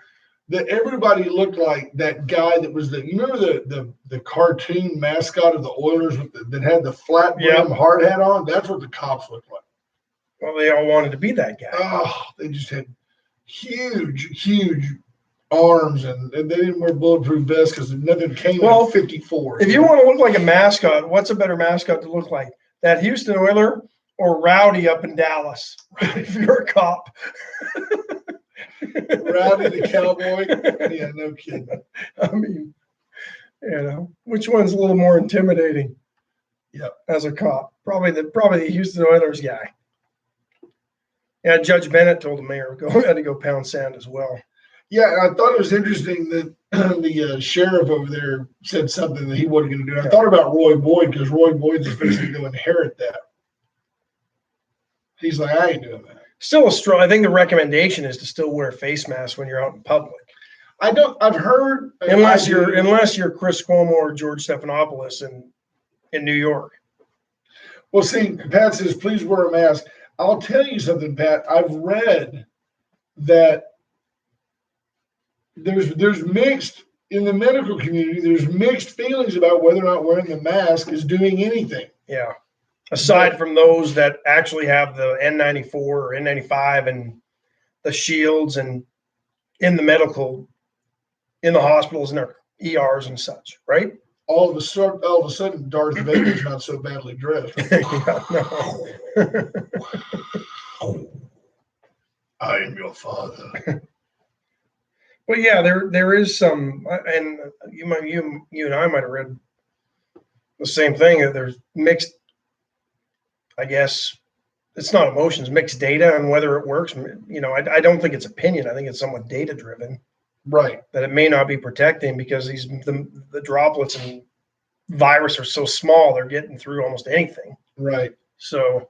that everybody looked like that guy that was you remember the cartoon mascot of the Oilers that had the flat brim hard hat on? That's what the cops looked like. Well, they all wanted to be that guy. Oh, they just had huge arms, and they didn't wear bulletproof vests because nothing came in 54. If you want to look like a mascot, what's a better mascot to look like? That Houston Oiler or Rowdy up in Dallas? If you're a cop. Rowdy the cowboy. Yeah, no kidding. I mean, which one's a little more intimidating? Yeah, as a cop, probably the Houston Oilers guy. Yeah, Judge Bennett told the mayor had to go pound sand as well. Yeah, I thought it was interesting that the sheriff over there said something that he wasn't going to do. I thought about Roy Boyd because Roy Boyd's fixing to go inherit that. He's like, I ain't doing that. Still a strong. I think the recommendation is to still wear a face mask when you're out in public. I've heard unless you're Chris Cuomo or George Stephanopoulos in New York. Well, see, Pat says, please wear a mask. I'll tell you something, Pat. I've read that there's mixed in the medical community. There's mixed feelings about whether or not wearing the mask is doing anything. Yeah. Aside from those that actually have the N94 or N95 and the shields and in the hospitals and their ERs and such, right? All of a sudden, Darth Vader's not so badly dressed. Yeah, no. I am your father. But yeah, there is some, and you and I might have read the same thing. That there's mixed, I guess it's not emotions, mixed data on whether it works. I don't think it's opinion. I think it's somewhat data driven. Right. That it may not be protecting because the droplets and virus are so small, they're getting through almost anything. Right. So,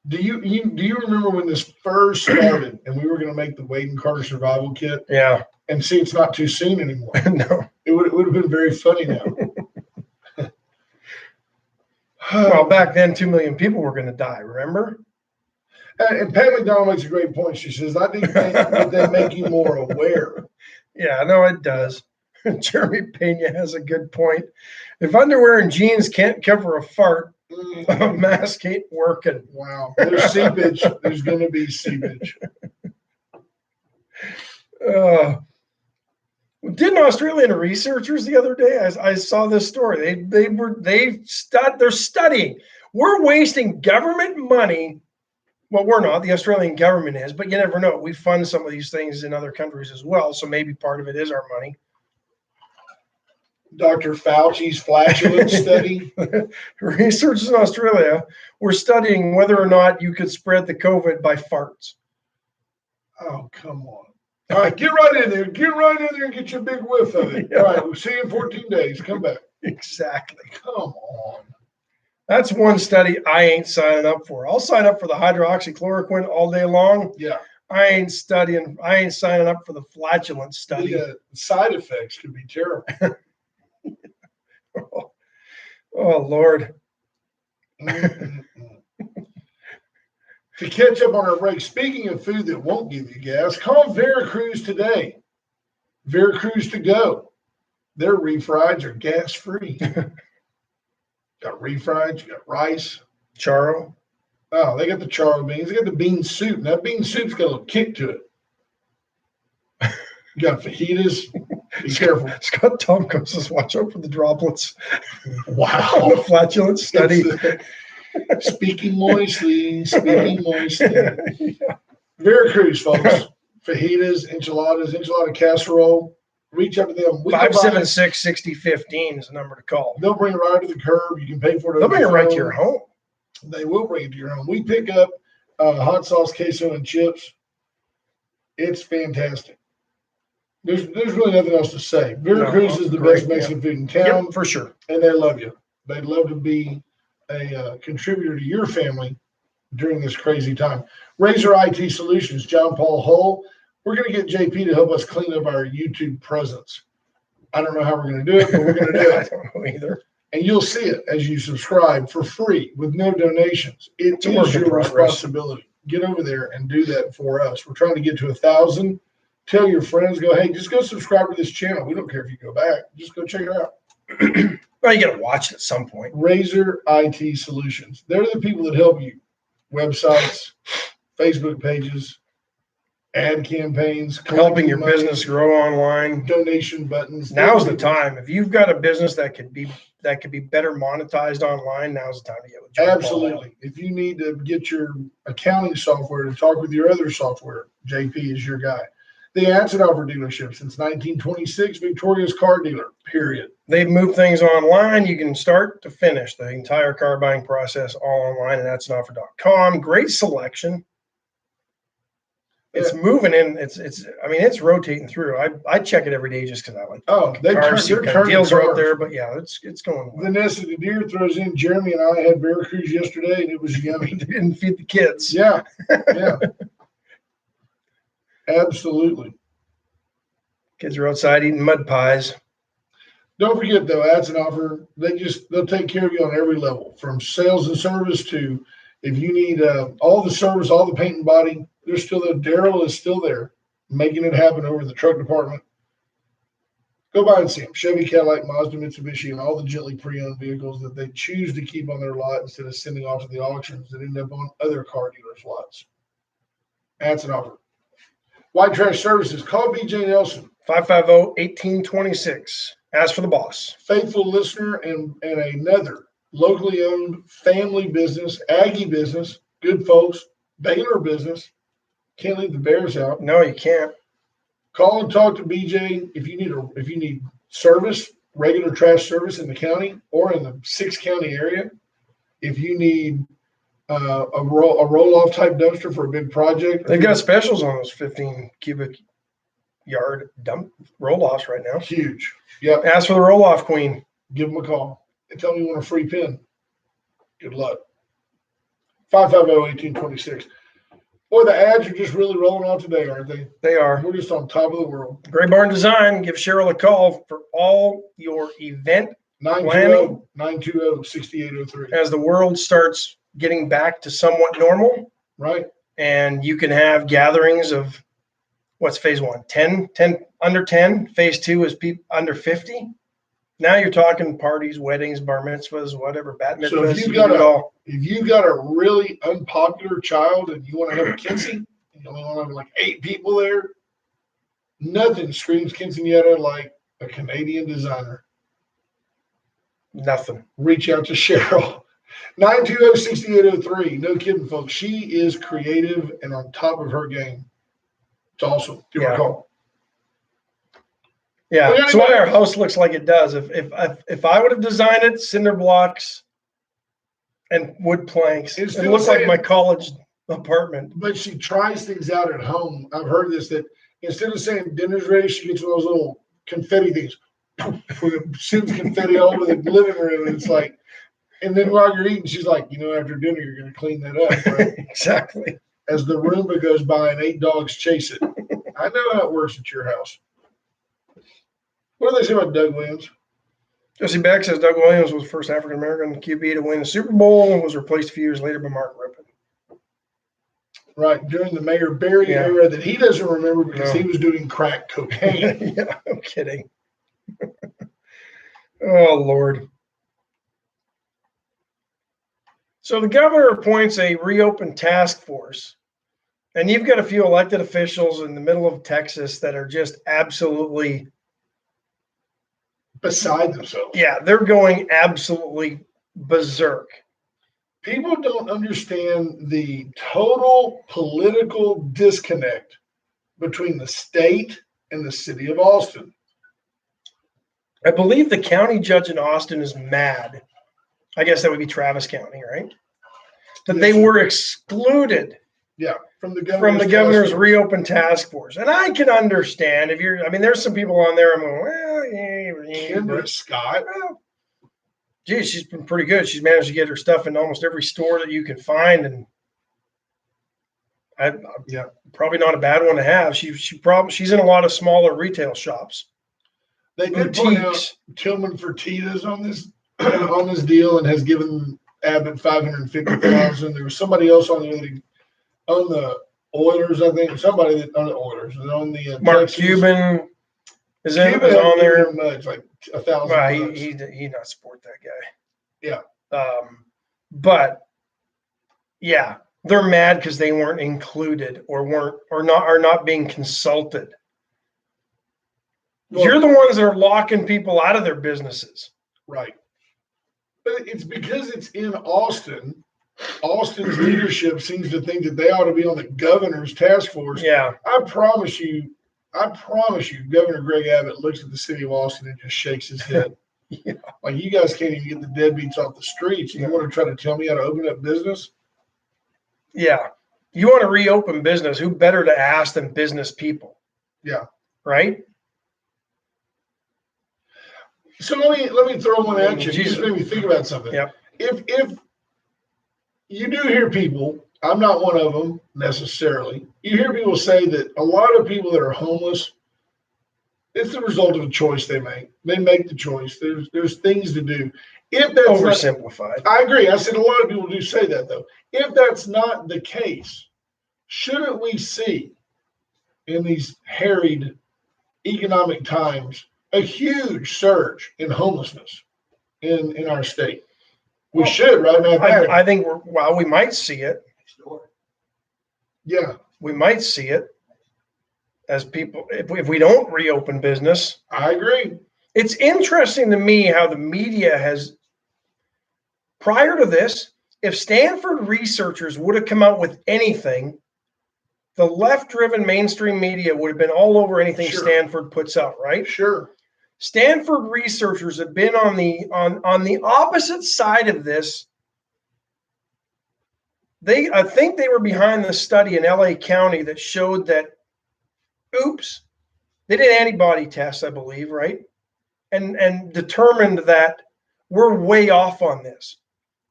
do you remember when this first started and we were going to make the Wade and Carter survival kit? Yeah. And see, it's not too soon anymore. No. It would have been very funny now. Well, back then, 2 million people were going to die. Remember? And Pat McDonald makes a great point. She says, I think that they make you more aware. Yeah, no, it does. Jeremy Pena has a good point. If underwear and jeans can't cover a fart, a mask ain't working. Wow. There's seepage. There's going to be seepage. Didn't Australian researchers the other day? I saw this story. They're studying. We're wasting government money. Well, we're not. The Australian government is, but you never know. We fund some of these things in other countries as well, so maybe part of it is our money. Dr. Fauci's flatulence study. Researchers in Australia were studying whether or not you could spread the COVID by farts. Oh, come on. All right, get right in there. Get right in there and get your big whiff of it. Yeah. All right, we'll see you in 14 days. Come back. Exactly. Come on. That's one study I ain't signing up for. I'll sign up for the hydroxychloroquine all day long. Yeah. I ain't signing up for the flatulence study. The side effects could be terrible. Oh, Lord. To catch up on our break, speaking of food that won't give you gas, call Veracruz today. Veracruz to go. Their refrieds are gas-free. Got refrieds, you got rice. Charo. Oh, they got the charo beans. They got the bean soup. And that bean soup's got a little kick to it. You got fajitas. Be careful. Scott Tomko says, watch out for the droplets. Wow. The flatulence study. Speaking moistly. Yeah. Veracruz, folks. Fajitas, enchilada casserole. Reach out to them. 576-6015 is the number to call. They'll bring it right to the curb. You can pay for it. They'll bring it right to your home. They will bring it to your home. We pick up hot sauce, queso, and chips. It's fantastic. There's really nothing else to say. Veracruz is the best Mexican food in town. Yep, for sure. And they love you. They'd love to be a contributor to your family during this crazy time. Razor IT Solutions, John Paul Hull. We're going to get JP to help us clean up our YouTube presence. I don't know how we're going to do it, but we're going to do it. I don't know either. And you'll see it as you subscribe for free with no donations. It is your responsibility. Get over there and do that for us. We're trying to get to 1,000. Tell your friends, go, hey, just go subscribe to this channel. We don't care if you go back. Just go check it out. Well, you got to watch it at some point. Razor IT Solutions. They're the people that help you. Websites, Facebook pages, ad campaigns, helping your money, business grow online. donation buttons. Now's the time. If you've got a business that could be better monetized online, now's the time to get with John Absolutely. If you need to get your accounting software to talk with your other software, JP is your guy. The Ansonover dealership since 1926, Victoria's car dealer, period. They've moved things online. You can start to finish the entire car buying process all online at Ansonover.com. Great selection. It's moving in. It's rotating through. I check it every day just because I like. They're deals are out there, but yeah, it's going well. Vanessa the Deer throws in. Jeremy and I had Veracruz yesterday, and it was yummy. They didn't feed the kids. Yeah. Absolutely. Kids are outside eating mud pies. Don't forget though, Ansonover, they'll take care of you on every level, from sales and service to if you need all the service, all the paint and body. They're still there. Daryl is still there, making it happen over the truck department. Go by and see them. Chevy, Cadillac, Mazda, Mitsubishi, and all the gently pre-owned vehicles that they choose to keep on their lot instead of sending off to the auctions that end up on other car dealers' lots. Ansonover. White Trash Services. Call BJ Nelson. 550-1826. Ask for the boss. Faithful listener and another locally owned family business, Aggie business, good folks, Baylor business. Can't leave the Bears out. No, you can't. Call and talk to BJ if you need service, regular trash service in the county or in the 6-county area. If you need a roll-off type dumpster for a big project. They've got specials on those 15 cubic yard dump roll-offs right now. Huge. Yep. Ask for the roll-off queen. Give them a call and tell me you want a free pin. Good luck. 550-1826. Boy, the ads are just really rolling on today, aren't they? They are. We're just on top of the world. Gray Barn Design. Give Cheryl a call for all your event planning. 920-6803. As the world starts getting back to somewhat normal. Right. And you can have gatherings of, what's phase 1? 10 under 10. Phase 2 is people under 50. Now you're talking parties, weddings, bar mitzvahs, whatever, bat mitzvahs. So if you've got a really unpopular child and you want to have a Kinsey, you only want to have like 8 people there, nothing screams quinceañera like a Canadian designer. Nothing. Reach out to Cheryl. 920-6803. No kidding, folks. She is creative and on top of her game. It's awesome. Give her a call. Yeah, that's why our house looks like it does. If I would have designed it, cinder blocks and wood planks, it looks like my college apartment. But she tries things out at home. I've heard this, that instead of saying dinner's ready, she gets one of those little confetti things. Shoots confetti all over the living room. And it's like, and then while you're eating, she's like, after dinner, you're going to clean that up, right? Exactly. As the Roomba goes by and 8 dogs chase it. I know how it works at your house. What do they say about Doug Williams? Jesse Beck says Doug Williams was the first African-American QB to win the Super Bowl and was replaced a few years later by Mark Rippon. Right, during the Mayor Berry era that he doesn't remember because he was doing crack cocaine. Yeah, I'm kidding. Oh, Lord. So the governor appoints a reopened task force, and you've got a few elected officials in the middle of Texas that are just absolutely beside themselves. Yeah, they're going absolutely berserk. People don't understand the total political disconnect between the state and the city of Austin. I believe the county judge in Austin is mad. I guess that would be Travis County, right? That they were excluded. Yeah, from the governor's reopened task force. And I can understand if there's some people on there I'm going, well, Kendra Scott. Well, geez, she's been pretty good. She's managed to get her stuff in almost every store that you can find, and probably not a bad one to have. She's in a lot of smaller retail shops. They did point out Tillman Fertitta's on this deal and has given Abbott $550,000. There was somebody else on the Oilers, I think. Somebody that on the Oilers and on the Mark Texans. Cuban is on there. Much, like $1,000. Well, he not support that guy. Yeah. But yeah, They're mad because they weren't included or are not being consulted. Well, you're the ones that are locking people out of their businesses. Right. But it's because it's in Austin. Austin's leadership seems to think that they ought to be on the governor's task force. Yeah. I promise you, Governor Greg Abbott looks at the city of Austin and just shakes his head. Yeah. Like, you guys can't even get the deadbeats off the streets. You want to try to tell me how to open up business? Yeah. You want to reopen business, who better to ask than business people? Yeah. Right? So let me throw one at you. You Jesus. just made me think about something. Yeah. If you do hear people, I'm not one of them necessarily. You hear people say that a lot of people that are homeless, it's the result of a choice they make. They make the choice. There's things to do. If that's oversimplified. I agree. I said a lot of people do say that, though. If that's not the case, shouldn't we see in these harried economic times a huge surge in homelessness in our state? We should, right? I think we might see it. Yeah. We might see it as people, if we don't reopen business. I agree. It's interesting to me how the media has, prior to this, if Stanford researchers would have come out with anything, the left-driven mainstream media would have been all over anything Stanford puts out, right? Sure. Stanford researchers have been on the opposite side of this. I think they were behind the study in LA County that showed that, they did antibody tests, I believe, right? And determined that we're way off on this.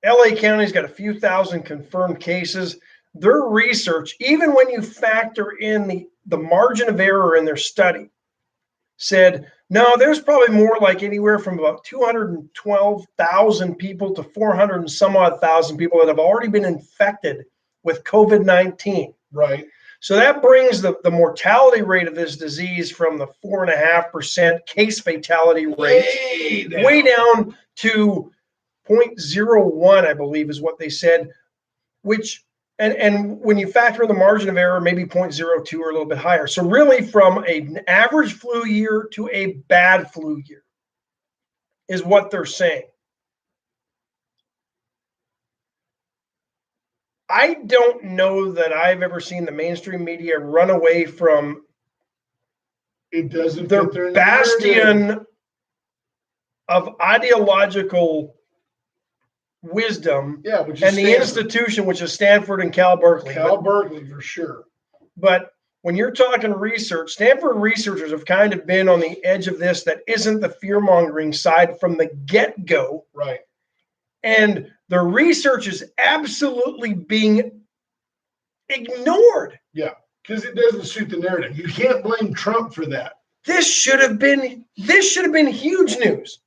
LA County's got a few thousand confirmed cases. Their research, even when you factor in the margin of error in their study, said, no, there's probably more, like anywhere from about 212,000 people to 400 and some odd thousand people that have already been infected with COVID-19. Right. So that brings the mortality rate of this disease from the 4.5% case fatality rate way down to 0.01, I believe is what they said, which, and when you factor in the margin of error, maybe 0.02 or a little bit higher. So really from an average flu year to a bad flu year is what they're saying. I don't know that I've ever seen the mainstream media run away from their bastion of ideological wisdom, which is and the institution, which is Stanford and Cal Berkeley. Berkeley for sure. But when you're talking research, Stanford researchers have kind of been on the edge of this that isn't the fear-mongering side from the get-go. Right. And the research is absolutely being ignored. Yeah, because it doesn't suit the narrative. You can't blame Trump for that. This should have been huge news.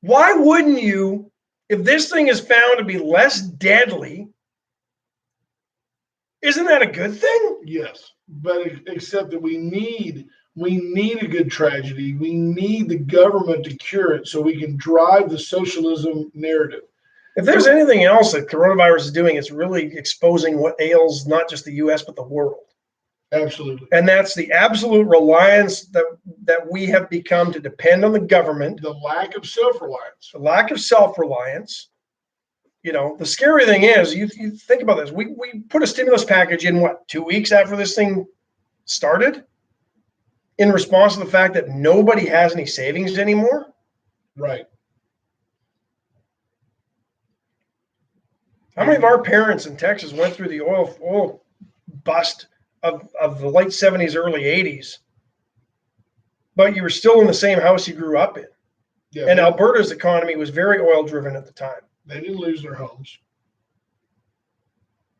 Why wouldn't you, if this thing is found to be less deadly, isn't that a good thing? Yes, but except that we need a good tragedy. We need the government to cure it so we can drive the socialism narrative. If there's anything else that coronavirus is doing, it's really exposing what ails not just the U.S., but the world. Absolutely. And that's the absolute reliance that we have become to depend on the government. The lack of self-reliance. The lack of self-reliance. The scary thing is, you think about this. We put a stimulus package in, 2 weeks after this thing started? In response to the fact that nobody has any savings anymore? Right. How many of our parents in Texas went through the oil bust of the late 70s, early 80s, but you were still in the same house you grew up in? Yeah, and Alberta's economy was very oil-driven at the time. They didn't lose their homes.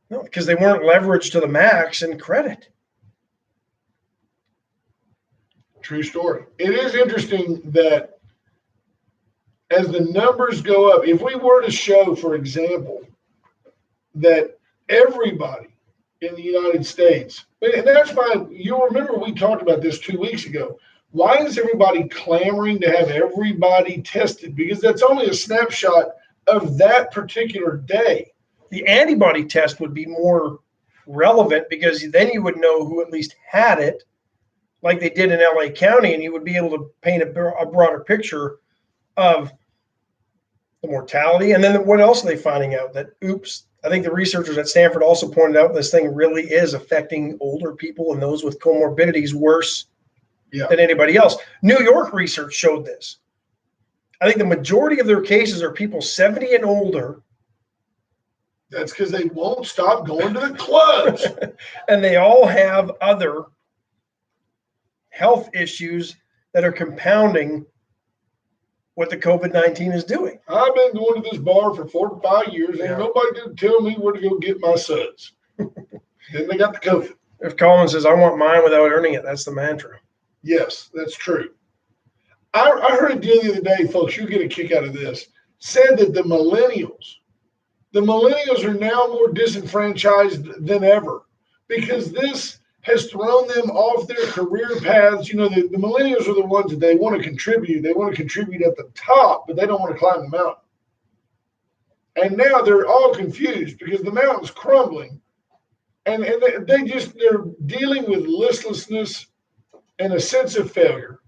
No, because they weren't leveraged to the max in credit. True story. It is interesting that as the numbers go up, if we were to show, for example, that everybody in the United States, and that's why you'll remember we talked about this 2 weeks ago. Why is everybody clamoring to have everybody tested? Because that's only a snapshot of that particular day. the antibody test would be more relevant because then you would know who at least had it, like they did in LA County, and you would be able to paint a broader picture of the mortality. And then what else are they finding out? That, oops, I think the researchers at Stanford also pointed out this thing really is affecting older people and those with comorbidities worse than anybody else. New York research showed this. I think the majority of their cases are people 70 and older. That's because they won't stop going to the clubs. And they all have other health issues that are compounding what the COVID-19 is doing. I've been going to this bar for 4 to 5 years, and nobody did tell me where to go get my suds. Then they got the COVID. If Colin says, I want mine without earning it, that's the mantra. Yes, that's true. I heard a deal the other day, folks, you'll get a kick out of this, said that the millennials are now more disenfranchised than ever because this has thrown them off their career paths. You know, the millennials are the ones that they want to contribute. They want to contribute at the top, but they don't want to climb the mountain. And now they're all confused because the mountain's crumbling. And they're dealing with listlessness and a sense of failure.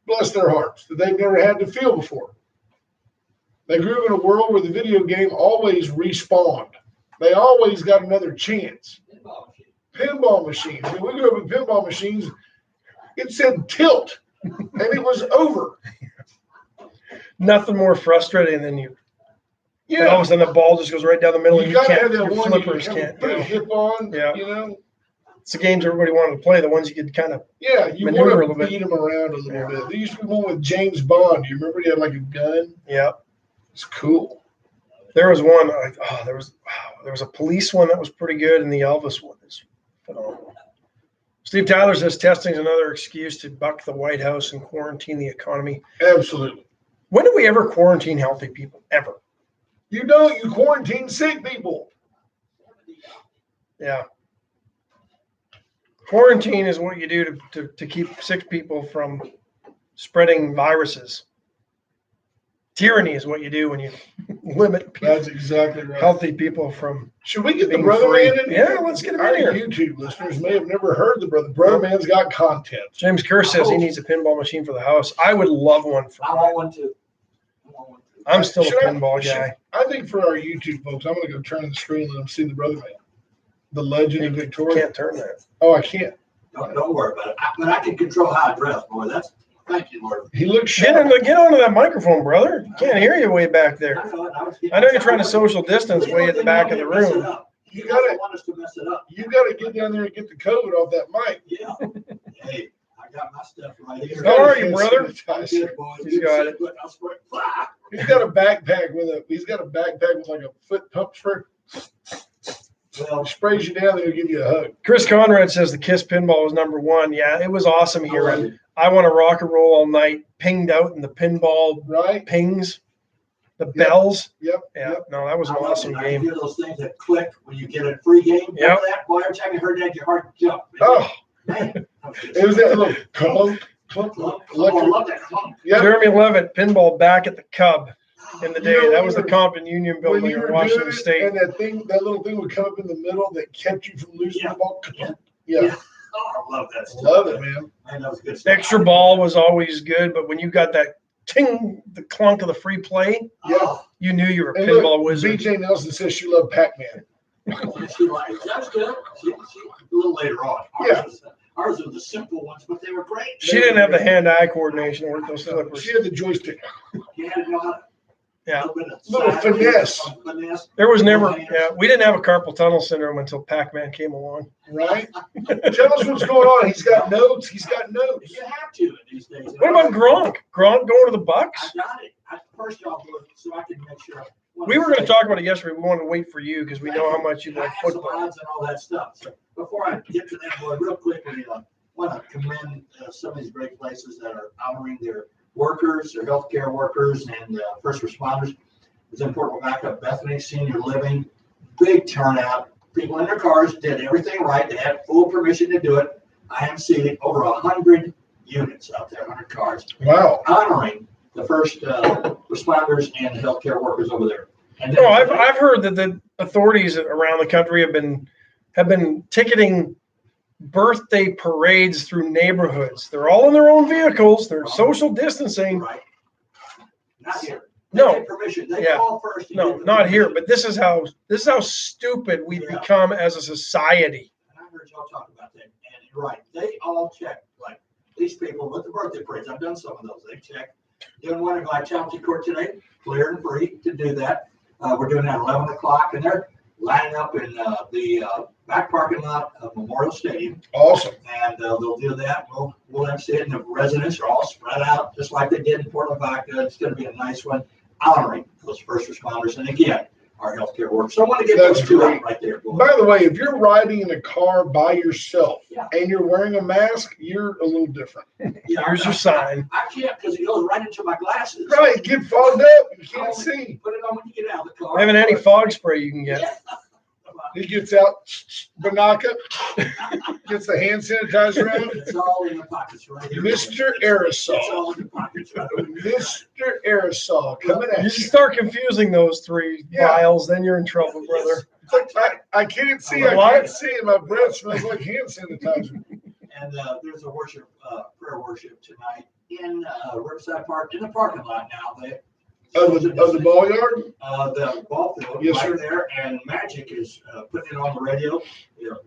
Bless their hearts, that they've never had to feel before. They grew up in a world where the video game always respawned. They always got another chance. Pinball machines. When we grew up with pinball machines, it said tilt, and it was over. Nothing more frustrating than you. Yeah. And all of a sudden the ball just goes right down the middle. You gotta have that one you can put a hip on. Yeah. You know. It's the games everybody wanted to play. The ones you could kind of you want to beat them around a little bit. There used to be one with James Bond. Do you remember he had like a gun? Yeah. It's cool. There was one. There was a police one that was pretty good, and the Elvis one is phenomenal. Steve Tyler says testing is another excuse to buck the White House and quarantine the economy. Absolutely. When do we ever quarantine healthy people? Ever? You don't. You quarantine sick people. Yeah. Quarantine is what you do to keep sick people from spreading viruses. Tyranny is what you do when you limit people. That's exactly right. Healthy people from. Should we get the brother man in here? Yeah, let's get him in Our here. YouTube listeners may have never heard the brother man's got content. James Kerr says he needs a pinball machine for the house. I would love one for. I want one too. I'm still a pinball guy. I think for our YouTube folks, I'm going to go turn the screen and let them see the brother man, the legend of Victoria. You can't turn that. Oh, I can't. Don't worry about it. But I can control how I dress, boy. Thank you, Lord. He looks get onto that microphone, brother. Can't hear you way back there. I know you're trying to social distance way at the back of the room. You gotta want us to mess it up. You gotta get down there and get the COVID off that mic. Yeah. Hey, I got my stuff right here. How are you, brother? He's got it. He's got a backpack with like a foot pump spray. Well, sprays you down there to give you a hug. Chris Conrad says the Kiss pinball was number one. Yeah, it was awesome here. And I want to rock and roll all night, pinged out in the pinball pings, the bells. Yep. Yeah. No, that was an awesome game. I hear those things that click when you get a free game. Yeah. Boy, every time you heard that, your heart jumped. Oh, man. It was that little clunk. Oh, I love that clunk. Yep. Jeremy Levitt, pinball back at the Cub. In the day, that was the Compton Union building in Washington State. And that little thing would come up in the middle that kept you from losing the ball. Yeah. Oh, I love that stuff. Love it, man. That was good stuff. Extra ball was always good, but when you got that ting, the clunk of the free play, you knew you were a pinball wizard. BJ Nelson says she loved Pac-Man. She liked it. That's good. She a little later on. Ours were the simple ones, but they were great. She didn't have the hand-eye coordination with those slippers. She had the joystick. You had to know how to. Yeah. Little finesse. There was never, we didn't have a carpal tunnel syndrome until Pac-Man came along. Right? Tell us what's going on. He's got notes. You have to these days. What about Gronk? Gronk going to the Bucs? I got it. First job was so I can make sure. We were going to talk about it yesterday. We wanted to wait for you because we know how much you like football. Odds and all that stuff. So before I get to that, boy, real quick, I want to commend some of these great places that are honoring their workers, their healthcare workers, and first responders. It's important to back up Bethany Senior Living. Big turnout. People in their cars did everything right. They had full permission to do it. I am seeing over 100 units out there, 100 cars. Wow. Honoring the first responders and the healthcare workers over there. And No, then I've heard that the authorities around the country have been ticketing birthday parades through neighborhoods. They're all in their own vehicles. They're social distancing. right. Not here. They No. get permission. They Yeah. call first. And No, get the not here. permission. But this is how stupid we've Yeah. become as a society. And I heard y'all talk about that. And you're right. They all check. Like these people with the birthday parades. I've done some of those. They check. Doing one in Vitality Court today. Clear and free to do that. We're doing that at 11 o'clock. And they're lining up in the back parking lot of Memorial Stadium. Awesome. And they'll do that. We'll then see it. And the residents are all spread out just like they did in Portland Vaca. It's going to be a nice one, honoring those first responders. And again, our healthcare workers. So I want to get That's those two great. out right there. Boy. By the way, if you're riding in a car by yourself Yeah. and you're wearing a mask, you're a little different. Yeah, Here's your sign. I can't because it goes right into my glasses. Right, get fogged up, you can't see. Put it on when you get out of the car. They have an anti-fog spray you can get. Yeah. He gets out, Banaka, gets the hand sanitizer out. It's all in the pockets right here. Mr. It's Aerosol. all in the pockets right here. Mr. Aerosol coming You at you. start confusing those three Yeah. vials, then you're in trouble, brother. It's like, I can't see, I can't see, and my breath smells like hand sanitizer. And there's a prayer worship tonight in Riverside Park, in the parking lot now. Of the ball yard? The ball field, Yes, right sir. there, and Magic is putting it on the radio.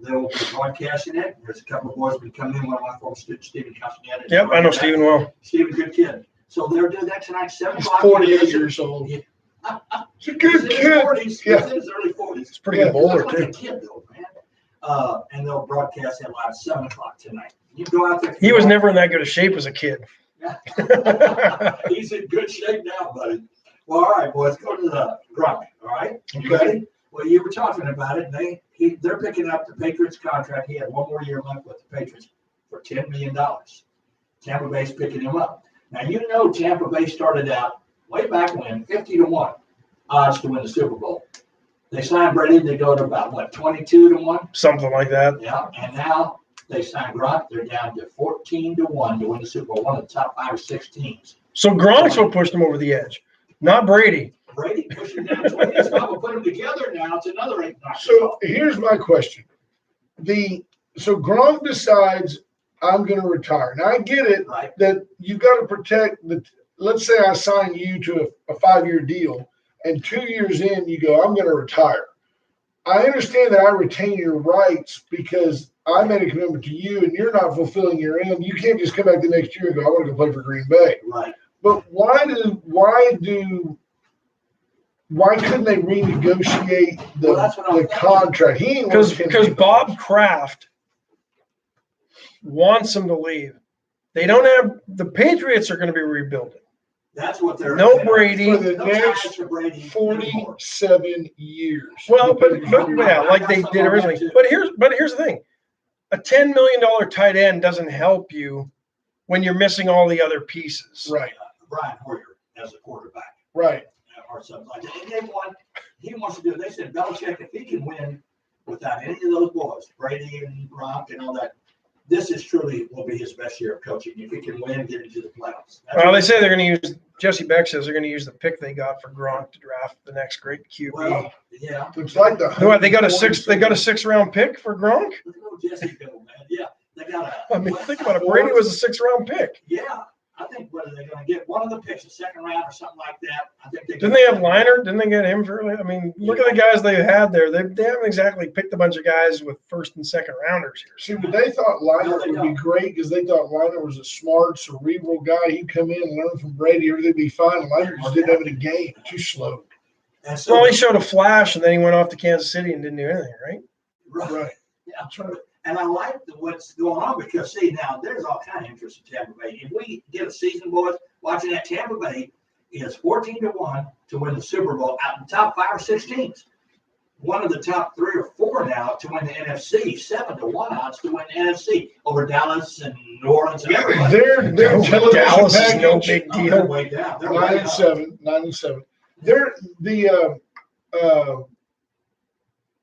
They'll be broadcasting it. There's a couple of boys been coming in. One of my former students, Stephen Castaneda. Yep, I know Stephen well. Stephen, good kid. So they're doing that tonight, 7 He's o'clock. 48 years old. Yeah. He's a good He's in his kid. 40s. He's Yeah. in his early 40s. It's a pretty good bowler, Looks like a too. kid though, man. And they'll broadcast it live 7 o'clock tonight. You go out there. He was never in that good a shape as a kid. He's in good shape now, buddy. Well, all right, boys, go to the Gronk. All right, you Okay. ready? Well, you were talking about it. They're picking up the Patriots contract. He had one more year left with the Patriots for $10 million. Tampa Bay's picking him up. Now you know Tampa Bay started out way back when 50-1 odds to win the Super Bowl. They signed Brady. They go to about what 22-1. Something like that. Yeah, and now they signed Gronk. They're down to 14-1 to win the Super Bowl. One of the top 5 or 6 teams. So Gronk's what pushed him over the edge, not Brady. Brady pushing down 20. It's not we'll put them together now. It's another 8. So here's my question. So Gronk decides I'm going to retire. Now I get it Right. that you got to protect let's say I sign you to a 5-year deal and 2 years in you go, I'm going to retire. I understand that I retain your rights because I made a commitment to you and you're not fulfilling your end. You can't just come back the next year and go, I want to go play for Green Bay. Right. But why couldn't they renegotiate Well, that's what I'm the thinking. contract? He ain't Because working. Bob Kraft wants him to leave. They don't have the Patriots are going to be rebuilding. That's what they're. No Brady. For the No next ties for Brady anymore. 47 years. Well, but yeah, like they did originally. But here's the thing: a $10 million tight end doesn't help you when you're missing all the other pieces. Right, Brian Hoyer as a quarterback right. or something like that. And they won. He wants to do it. They said Belichick, if he can win without any of those boys, Brady and Gronk and all that, this is truly will be his best year of coaching. If he can win, get into the playoffs. Well, they say they're going to use. Jesse Beck says they're going to use the pick they got for Gronk to draft the next great QB. Well, yeah. It's like the What, they got a 6th-round pick for Gronk? Look at Jesse go, man. Yeah. They got a. I mean, think about it. Brady was a 6th-round pick. Yeah. I think whether they're going to get one of the picks, a second round or something like that. I think Didn't they have Liner? Didn't they get him for? I mean, look at the guys they had there. They haven't exactly picked a bunch of guys with 1st and 2nd rounders here. See, but they thought Liner No, they would be don't. great because they thought Liner was a smart, cerebral guy. He'd come in and learn from Brady. Everything would be fine. And Liner just didn't have any game. Too slow. And so, Well, he showed a flash, and then he went off to Kansas City and didn't do anything, right? Right. Yeah, and I like what's going on because, see, now there's all kind of interest in Tampa Bay. If we get a season, boys, watching that, Tampa Bay is 14-1 to win the Super Bowl out in the top 5 or 6 teams. One of the top 3 or 4 now to win the NFC, 7-1 odds to win the NFC over Dallas and New Orleans and everybody. Their television Dallas is no package, big Oh, they're deal. way down. They're 9 way and up. 7, 9 and 7.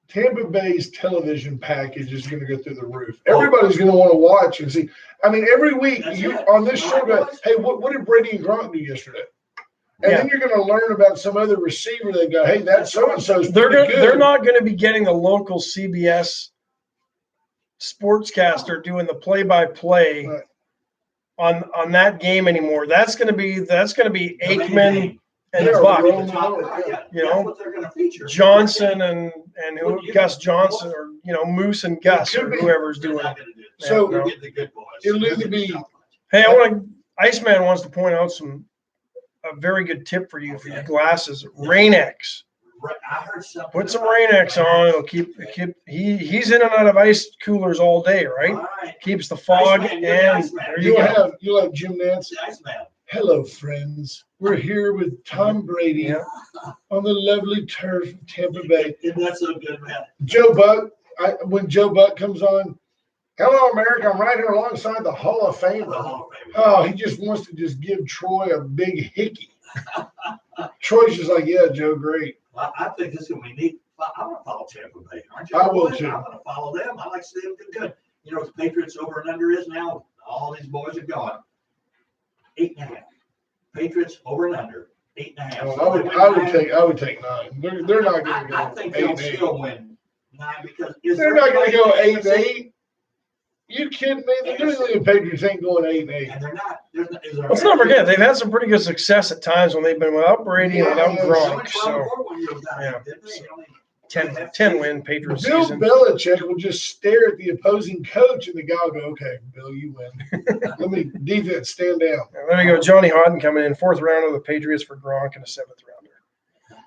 Tampa Bay's television package is going to go through the roof. Everybody's going to want to watch and see. I mean, every week That's you it. on this show, Right, go, boys. hey, what did Brady and Gronk do yesterday? And then you're going to learn about some other receiver they go, hey, that's so-and-so's pretty good. They're not going to be getting the local CBS sportscaster doing the play-by-play on that game anymore. That's going to be Aikman and Buck. You know, Johnson and Gus Johnson, or Moose and Gus, or whoever's doing it. So it'll either be. Hey, Iceman wants to point out a very good tip for you for your glasses. Rain-X. I heard something. Put some Rain-X on. It'll keep. He's in and out of ice coolers all day, right? Keeps the fog. Iceman, and there you go. You like Jim Nance? Hello, friends. We're here with Tom Brady on the lovely turf of Tampa Bay. That's so good, man. Joe Buck. When Joe Buck comes on, hello, America. I'm right here alongside the Hall of Famer. Oh, he just wants to just give Troy a big hickey. Troy's just like, yeah, Joe, great. Well, I think this is going to be neat. I want to follow Tampa Bay. Aren't you? I will too. I'm going to follow them. I like to see them do good. You know what the Patriots over and under is now? All these boys are gone. 8.5. Patriots over and under 8.5. Well, I would take 9. They're not going to go. I think they'll still win 9 because they're not going to go 8-8. You kidding me? The New England Patriots ain't going 8-8. And they're not. Let's not forget, they've had some pretty good success at times when they've been without Brady and without Gronk. So, 10-win Patriots Bill season. Belichick will just stare at the opposing coach, and the guy will go, okay, Bill, you win. Let me, defense, stand down. There we go. Johnny Hodden coming in, 4th round of the Patriots for Gronk and a 7th rounder.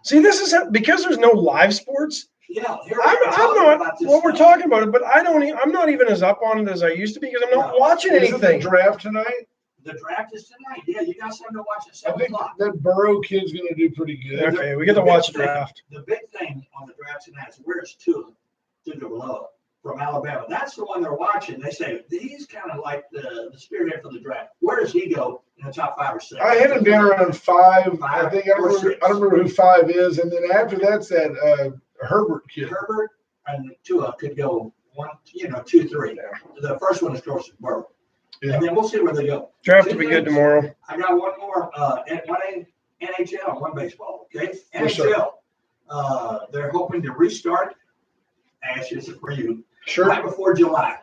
See, this is because there's no live sports. Yeah, I'm not what we're talking about it, but I'm not even as up on it as I used to be because I'm not watching anything. Is it the draft tonight? The draft is tonight. Yeah, you got something to watch at 7 I think o'clock. that Burrow kid's going to do pretty good. Okay, we get to watch the draft. The big thing on the draft tonight is where's Tua from Alabama. That's the one they're watching. They say he's kind of like the spearhead for the draft. Where does he go in the top 5 or 6? I had him down around 5. I think I don't remember who 5 is, and then after that's that Herbert kid. Herbert and Tua could go 1, 2, 3. The first one is, of course, Burrow. Yeah. And then we'll see where they go. Draft will be good tomorrow. I got one more. One NHL, one baseball. Okay, NHL. They're hoping to restart. Ashes for you. Sure. Right before July.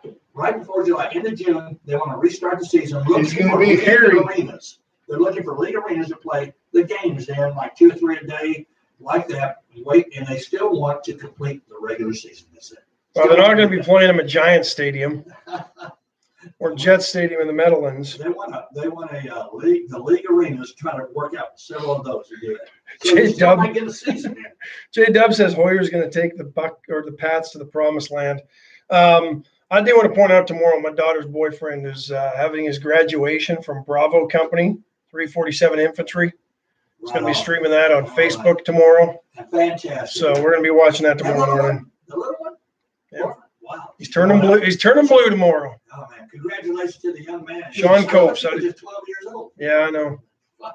End of June, they want to restart the season. It's going to be hairy. Arenas. They're looking for league arenas to play the games there, like 2 or 3 a day, like that. And they still want to complete the regular season. That's it. Well, they're not going to be playing them at Giant Stadium or Jet Stadium in the Meadowlands. They want the league arenas, try to work out several of those to do that. So might get a season in. J-Dub says Hoyer's going to take the Pats to the promised land. I do want to point out tomorrow, my daughter's boyfriend is having his graduation from Bravo Company, 347 Infantry. It's going to be streaming that on Facebook tomorrow. Fantastic. So we're going to be watching that tomorrow morning. The little one? Yeah. Wow. He's turning blue. He's turning blue tomorrow. Oh man! Congratulations to the young man. Sean Copes. He was just 12 years old. Yeah, I know. I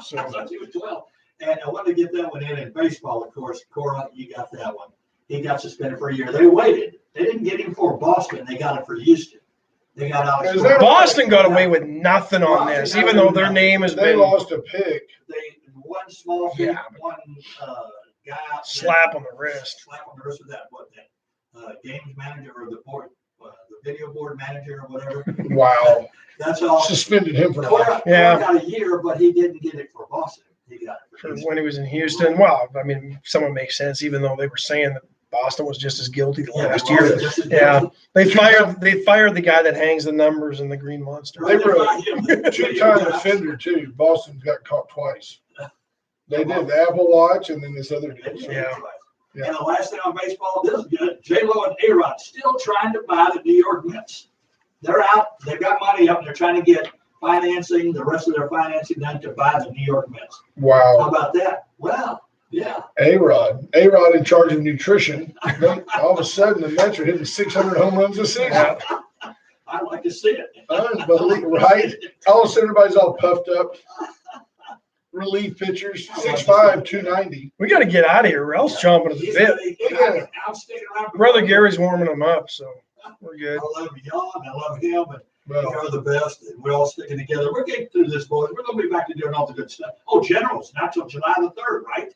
thought he was 12. And I wanted to get that one in baseball, of course. Cora, you got that one. He got suspended for a year. They waited. They didn't get him for Boston. They got it for Houston. They got Alex. Boston got away with nothing on this, even though their name has been. They lost a pick. One small thing, one guy slap on the wrist. Slap on the wrist with that games manager or the board, the video board manager or whatever. Wow. That's all. Suspended him for life. Yeah. Got a year, but he didn't get it for Boston. He got it for when he was in Houston. Well, I mean, some of it makes sense, even though they were saying that Boston was just as guilty the last year. Yeah, they fired the guy that hangs the numbers in the Green Monster. They were a 2-time offender too. Boston's got caught twice. They did the Apple Watch and then this other deal. Yeah. And the last thing on baseball, this is good. J-Lo and A-Rod still trying to buy the New York Mets. They're out. They've got money up. And they're trying to get financing, the rest of their financing done to buy the New York Mets. Wow. How about that? Well, yeah. A-Rod in charge of nutrition. All of a sudden, the Mets are hitting 600 home runs a season. I'd like to see it. Unbelievable, right? All of a sudden, everybody's all puffed up. Relief pitchers, 6'5", 290. We got to get out of here. Or else chomping at the bit. Brother Gary's warming them up, so. We're good. I love Jan. I love him. And Well, we are the best. And we're all sticking together. We're getting through this, boys. We're going to be back to doing all the good stuff. Oh, generals, not till July the 3rd, right?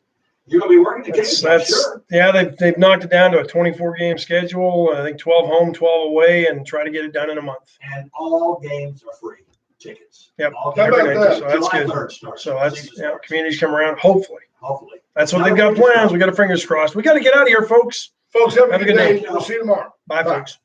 You're going to be working the games, I'm sure. Yeah, they've knocked it down to a 24-game schedule. I think 12 home, 12 away, and try to get it done in a month. And all games are free tickets. Yep. All How games about are that? free. So that's July good. 3rd starts. So that's, Season yeah, starts. communities come around. Hopefully. Hopefully. That's what they've got plans. We got our fingers crossed. We got to get out of here, folks. folks, have a Have a good good day. day. We'll see you tomorrow. Bye, Bye. folks.